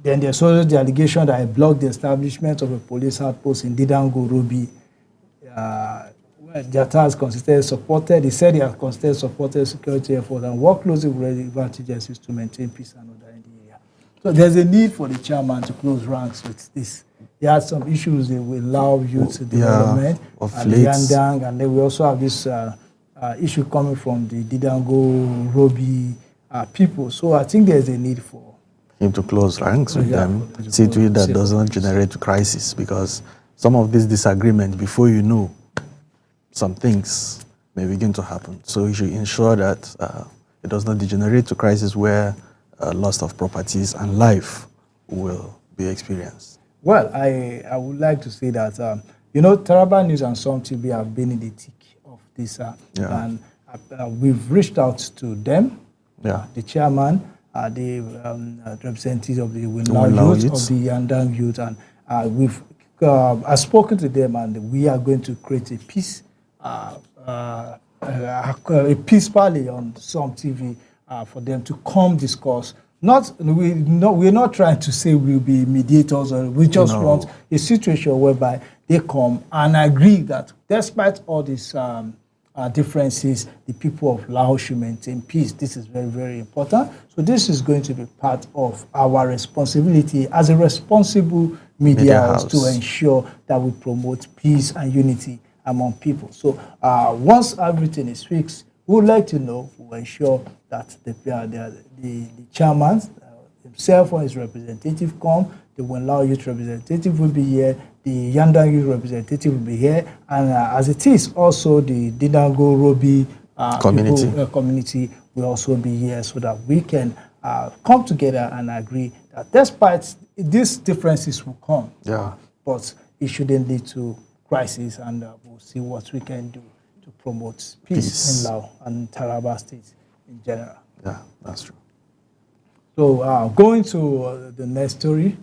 then there's also the allegation that I blocked the establishment of a police outpost in Didango Robi. Jata has consistently supported, he said he has consistently supported security efforts and worked closely with relevant agencies to maintain peace and order in the area. So there's a need for the chairman to close ranks with this. He had some issues with Lao youth development and Yandang, and then we also have this issue coming from the Didango Robi people. So I think there's a need for him to close ranks with them, see to it that does not generate crisis, because some of these disagreements, before you know, some things may begin to happen. So you should ensure that it does not degenerate to crisis where loss of properties and life will be experienced. Well, I would like to say that, Taraba News and Some TV have been in the thick of this, and we've reached out to them, the chairman, the representatives of the Winlaw Youth, of the Yandang Youth, and I've spoken to them, and we are going to create a peace parley on Some TV for them to come discuss. We're not trying to say we'll be mediators, or we just want a situation whereby they come and agree that despite all these differences, the people of Laos should maintain peace. This is very, very important. So this is going to be part of our responsibility as a responsible media house to ensure that we promote peace and unity among people. So once everything is fixed, we would like to know, we'll ensure that the chairman himself or his representative come, the Winlaw Youth representative will be here, the Yandang Youth representative will be here, and as it is, also the Didango Robi community will also be here, so that we can come together and agree that despite these differences will come, but it shouldn't lead to crisis, and we'll see what we can do to promote peace in Lao and Taraba State in general. Yeah, that's true. So going to the next story,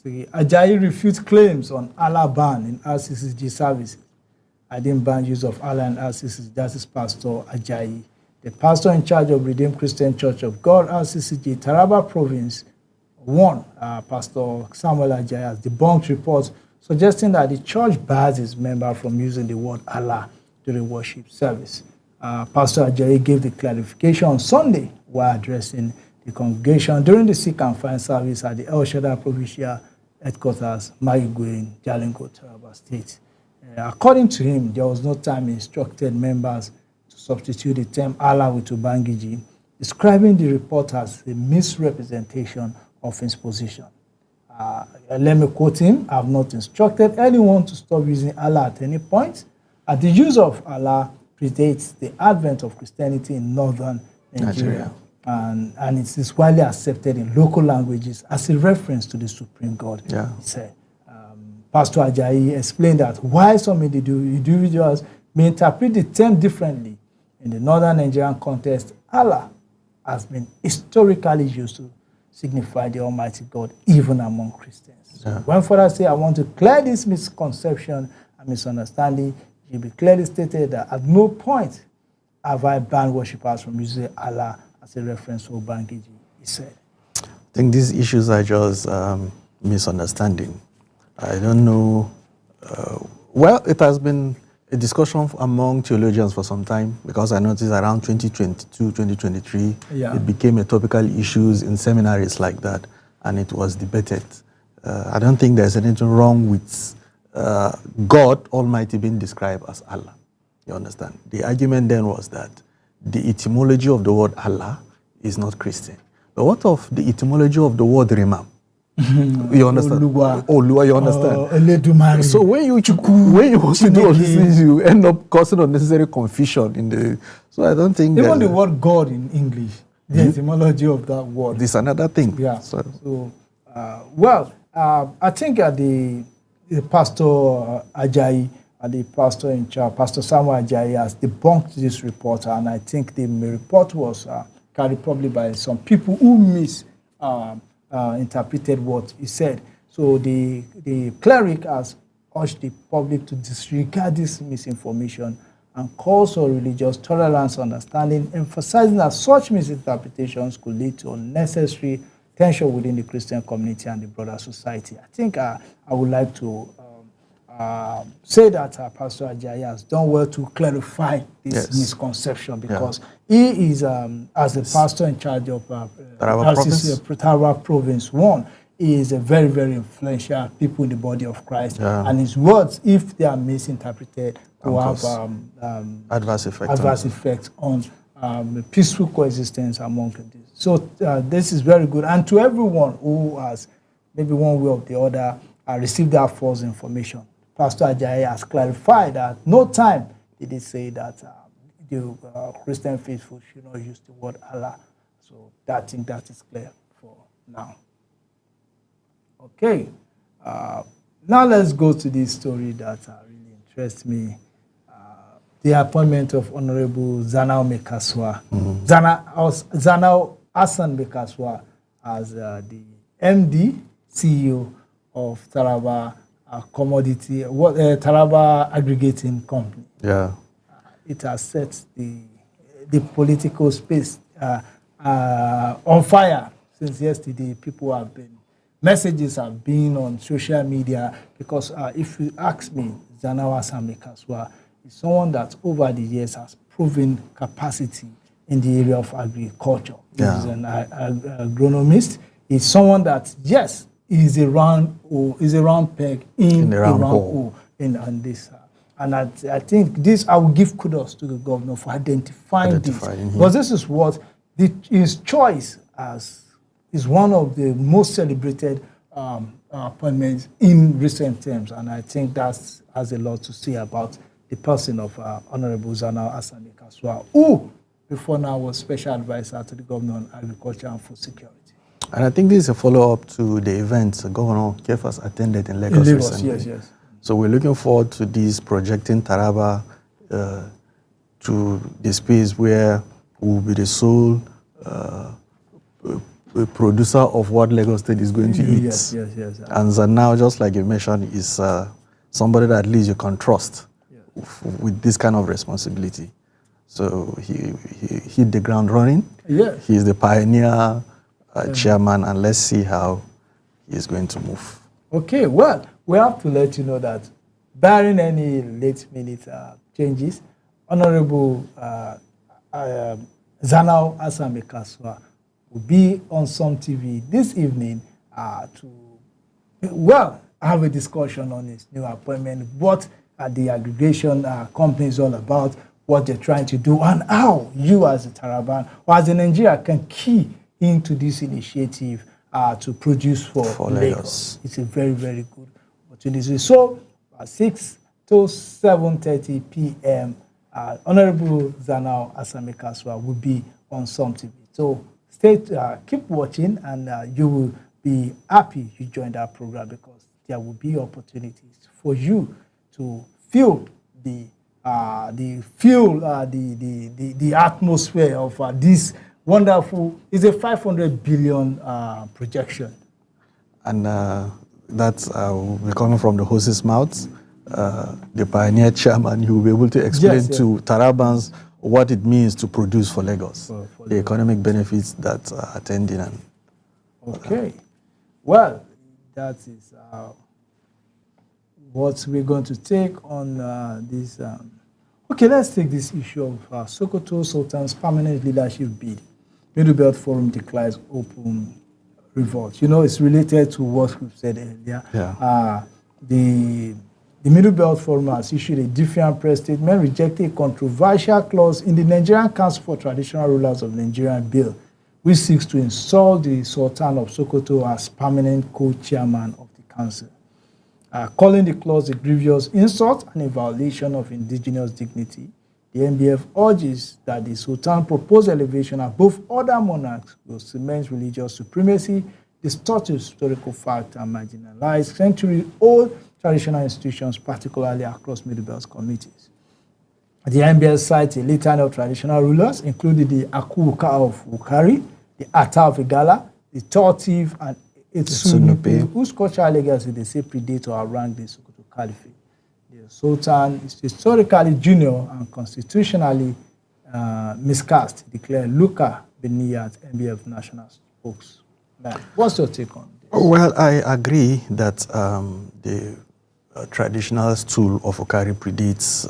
Ajayi refutes claims on Allah ban in RCCG services. I didn't ban use of Allah and RCCG. That is Pastor Ajayi. The pastor in charge of Redeemed Christian Church of God, RCCG, Taraba Province 1, Pastor Samuel Ajayi, has debunked reports suggesting that the church bars its members from using the word Allah during worship service. Pastor Ajayi gave the clarification on Sunday while addressing the congregation during the Seek and Find service at the El Shaddai Provincial Headquarters, Magigwe in Jalingo, Taraba State. According to him, there was no time instructed members to substitute the term Allah with Ubangiji, describing the report as a misrepresentation of his position. Let me quote him: "I have not instructed anyone to stop using Allah at any point. The use of Allah predates the advent of Christianity in northern Nigeria. And it is widely accepted in local languages as a reference to the Supreme God," he said. Pastor Ajayi explained that while some individuals may interpret the term differently, in the northern Nigerian context, Allah has been historically used to signify the Almighty God, even among Christians. So when Father say, "I want to clear this misconception and misunderstanding," it be clearly stated that at no point have I banned worshippers from using Allah as a reference to Ubangiji, he said. I think these issues are just misunderstanding. I don't know. Well, it has been a discussion among theologians for some time, because I noticed around 2022, 2023, it became a topical issue in seminaries like that, and it was debated. I don't think there's anything wrong with God Almighty being described as Allah. You understand? The argument then was that the etymology of the word Allah is not Christian. But what of the etymology of the word Remam? You understand? Oluwa, you understand? So when you want to do all these things, you end up causing unnecessary confusion in the. So I don't think even the word God in English, the etymology of that word. This is another thing. Yeah. So I think the Pastor Ajayi, the pastor in charge, Pastor Samuel Ajayi, has debunked this report, and I think the report was carried probably by some people who interpreted what he said. So the cleric has urged the public to disregard this misinformation and calls for religious tolerance, understanding, emphasizing that such misinterpretations could lead to unnecessary tension within the Christian community and the broader society. I think I would like to say that Pastor Ajayi has done well to clarify this misconception, because he is, as the pastor in charge of Taraba Province 1, he is a very, very influential people in the body of Christ. And his words, if they are misinterpreted, will have adverse effects on peaceful coexistence among them. So this is very good. And to everyone who has, maybe one way or the other, received that false information, Pastor Ajayi has clarified that no time did he say that the Christian faithful should not use the word Allah. So I think that is clear for now. Okay. Now let's go to this story that really interests me. The appointment of Honorable Zanao Mekaswa. Zanao Hassan Mekaswa as the MD, CEO of Taraba Taraba Aggregating Company. It has set the political space on fire since yesterday. Messages have been on social media, because if you ask me, Zanao Hassan Mekaswa is someone that over the years has proven capacity in the area of agriculture. He's an agronomist. He's someone that, yes, is a round peg in a round hole in this. And I think this, I will give kudos to the governor for identifying this. Because this is what his choice is one of the most celebrated appointments in recent terms. And I think that has a lot to say about the person of Honorable Zanao Hassan Mekaswa, who before now was special advisor to the governor on agriculture and food security. And I think this is a follow-up to the events Governor Kefas attended in Lagos recently. Yes. So we're looking forward to this, projecting Taraba to the space where we'll be the sole producer of what Lagos State is going to eat. Yes. And Zanao, just like you mentioned, is somebody that at least you can trust with this kind of responsibility. So he hit the ground running. Yes. He's the pioneer chairman, and let's see how he is going to move. Okay, well, we have to let you know that barring any late-minute changes, Honorable Zanao Asame Kaswa will be on Some TV this evening to, well, have a discussion on his new appointment, what the aggregation company is all about, what they're trying to do, and how you as a Taraban or as a Nigeria can key into this initiative to produce for Lagos. It's a very, very good opportunity. So, 6 to 7:30 p.m., Honorable Zanao Asame Kaswa will be on Some TV. So, keep watching, and you will be happy you joined our program, because there will be opportunities for you to feel the atmosphere of this wonderful. It's a 500 billion projection, and that's will be coming from the horse's mouth. The pioneer chairman, he will be able to explain to Tarabans what it means to produce for Lagos, for the economic benefits that are attending. Okay, well, that is what we're going to take on this. Okay, let's take this issue of Sokoto Sultan's permanent leadership bid. Middle Belt Forum declares open revolt. You know, it's related to what we've said earlier. Yeah. The Middle Belt Forum has issued a different press statement rejecting a controversial clause in the Nigerian Council for Traditional Rulers of Nigeria bill, which seeks to install the Sultan of Sokoto as permanent co-chairman of the council. Calling the clause a grievous insult and a violation of indigenous dignity, the NBF urges that the Sultan proposed elevation above other monarchs will cement religious supremacy, distort historical fact, and marginalize century-old traditional institutions, particularly across Middle Belt communities. The NBS cites a litany of traditional rulers, including the Akuka of Wukari, the Ata of Igala, the Tortiv, and Etsunupe, whose cultural legacy they say predate or rank the Sokoto Caliphate. The Sultan is historically junior and constitutionally miscast, declared Luka Beniyat, NBF national spokesman. What's your take on this? Well, I agree that the traditional stool of Wukari predates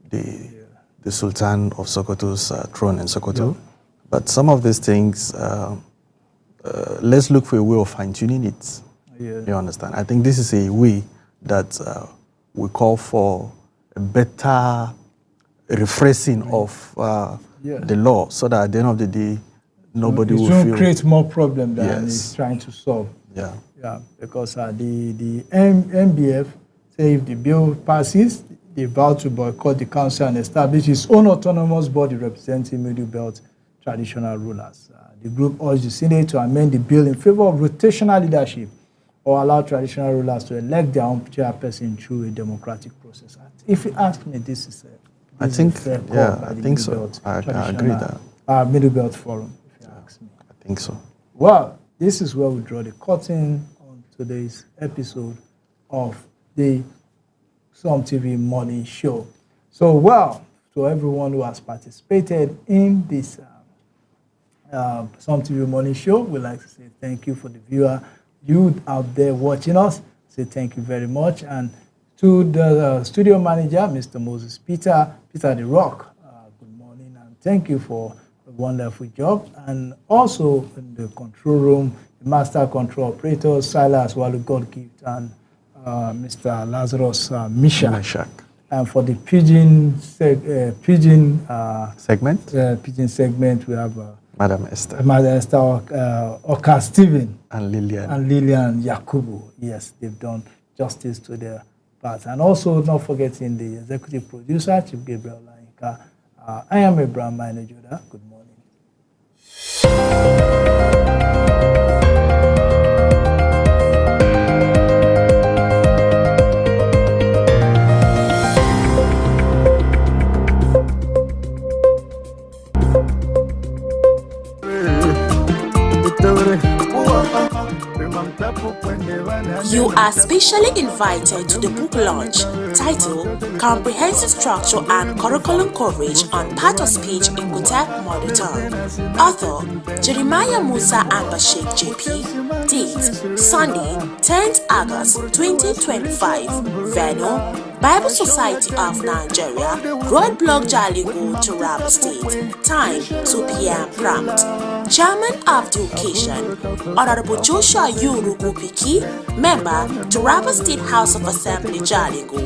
the Sultan of Sokoto's throne in Sokoto. Yeah. But some of these things, let's look for a way of fine-tuning it. Yeah. You understand? I think this is a way that we call for a better rephrasing of the law, so that at the end of the day, nobody will feel... It create more problem than it's trying to solve. Yeah. Yeah, because the NBF say if the bill passes, they vow to boycott the council and establish its own autonomous body representing Middle Belt traditional rulers. The group urged the Senate to amend the bill in favor of rotational leadership or allow traditional rulers to elect their own chairperson through a democratic process. If you ask me, this is I think so. I agree that. Middle Belt Forum, if you ask me. I think so. Well, this is where we draw the curtain on today's episode of the Some TV Morning Show. So, well, to everyone who has participated in this Some TV Morning Show, we'd like to say thank you for the viewer, you out there watching us. Say thank you very much. And to the studio manager, Mr. Moses Peter the Rock, good morning, and thank you for a wonderful job. And also in the control room, the master control operator, Silas Walu Godgift, and Mr. Lazarus Mishak. And for the pigeon segment, we have Madam Esther Oka Stephen and Lillian Yakubu. Yes, they've done justice to their part. And also not forgetting the executive producer, Chief Gabriel Lainka. I am Abraham Mainajoda. Good morning. You are specially invited to the book launch titled Comprehensive Structure and Curriculum Coverage on Part of Speech in Kuteb Mother Tongue. Author Jeremiah Musa Ambashek JP. Date Sunday, 10th August 2025. Venue Bible Society of Nigeria, Roadblock Jalingo, Taraba State. Time 2 p.m. prompt. Chairman of the occasion, Honorable Joshua Yurugu Piki, Member, Taraba State House of Assembly Jalingo.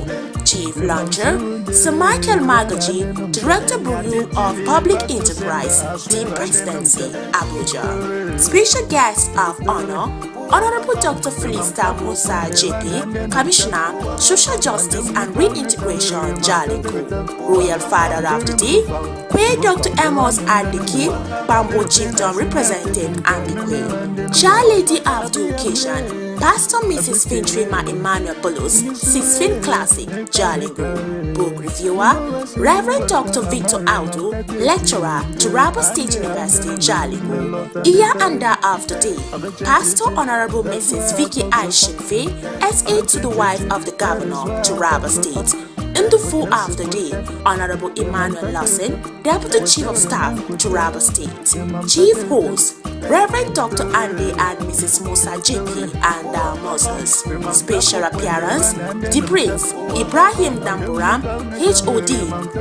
Chief Launcher, Sir Michael Magaji, Director Bureau of Public Enterprise, Team Presidency, Abuja. Special guest of honor, Honorable Dr. Felista Musa JP, Commissioner, Social Justice and Reintegration, Jalingo. Royal Father of the Day, Queen Dr. Amos Adiki, Bamboo Chieftain representing Ambikwe. Child Lady of the occasion, Pastor Mrs. Fintrima Emmanuel Bolos, 6th Fin Classic, Jalingo. Book reviewer, Reverend Dr. Victor Aldo, Lecturer, Taraba State University, Jalingo. Iya Anda of the Day, Pastor Honorable Mrs. Vicky Aishinfe, SA to the wife of the Governor, Taraba State. In the full of the day, Honorable Emmanuel Lawson, Deputy Chief of Staff, Taraba State. Chief Host, Reverend Dr. Andy and Mrs. Musa JP and Moses. Special appearance, the Prince, Ibrahim Damburam, HOD,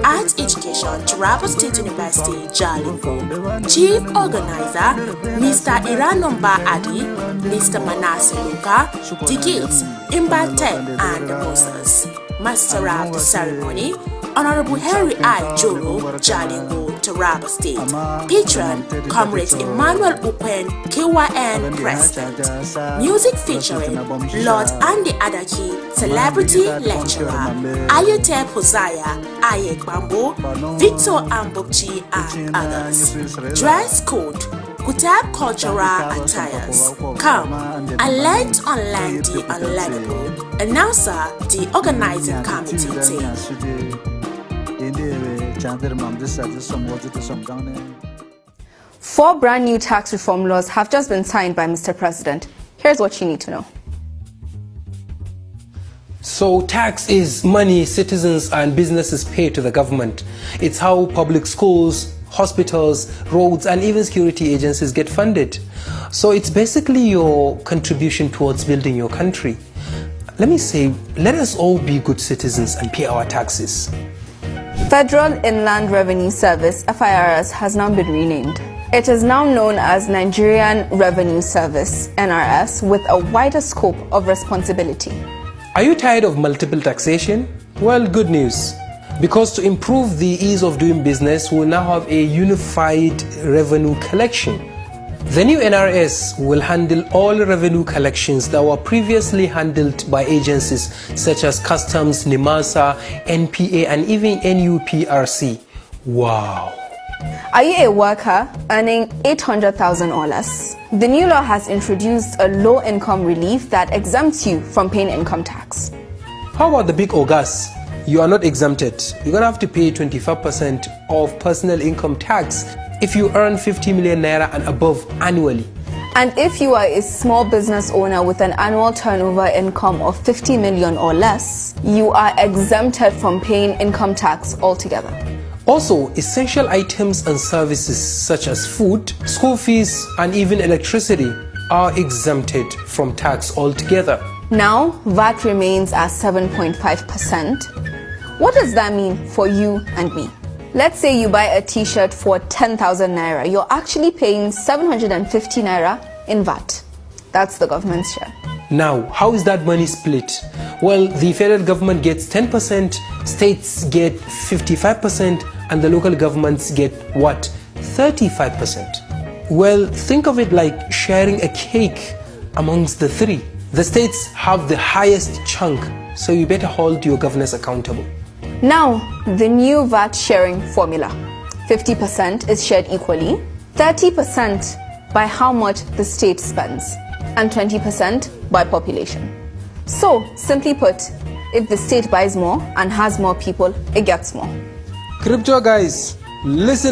Arts Education, Taraba State University, Jalingo. Chief Organizer, Mr. Iranomba Adi, Mr. Manasseh Luka, The Gates, Imbatem and Moses. Master of the ceremony, Honorable Henry I. Jolo, Jalingo, Taraba State. Patron, Comrade Emmanuel Ukwen, KYN President. Music featuring Lord Andy Adaki, Celebrity Lecturer, Ayotep Hosea, Ayek Bambo, Victor Ambokji, and others. Dress code, Kuteb cultural attires. Come and learn to unlearn the unlearnable. Announcer, the organizing committee team. 4 brand new tax reform laws have just been signed by Mr. President. Here's what you need to know. So tax is money citizens and businesses pay to the government. It's how public schools, hospitals, roads, and even security agencies get funded. So it's basically your contribution towards building your country. Let me say, let us all be good citizens and pay our taxes. Federal Inland Revenue Service, FIRS, has now been renamed. It is now known as Nigerian Revenue Service, NRS, with a wider scope of responsibility. Are you tired of multiple taxation? Well, good news. Because to improve the ease of doing business, we'll now have a unified revenue collection. The new NRS will handle all revenue collections that were previously handled by agencies such as Customs, NIMASA, NPA, and even NUPRC. Wow. Are you a worker earning 800,000 or less? The new law has introduced a low-income relief that exempts you from paying income tax. How about the big ogas? You are not exempted. You're going to have to pay 25% of personal income tax if you earn 50 million naira and above annually. And if you are a small business owner with an annual turnover income of 50 million or less, you are exempted from paying income tax altogether. Also, essential items and services such as food, school fees, and even electricity are exempted from tax altogether. Now, VAT remains at 7.5%. What does that mean for you and me? Let's say you buy a t-shirt for 10,000 naira. You're actually paying 750 naira in VAT. That's the government's share. Now, how is that money split? Well, the federal government gets 10%, states get 55%, and the local governments get what? 35%. Well, think of it like sharing a cake amongst the three. The states have the highest chunk, so you better hold your governors accountable. Now, the new VAT sharing formula. 50% is shared equally, 30% by how much the state spends, and 20% by population. So, simply put, if the state buys more and has more people, it gets more. Crypto guys, listen.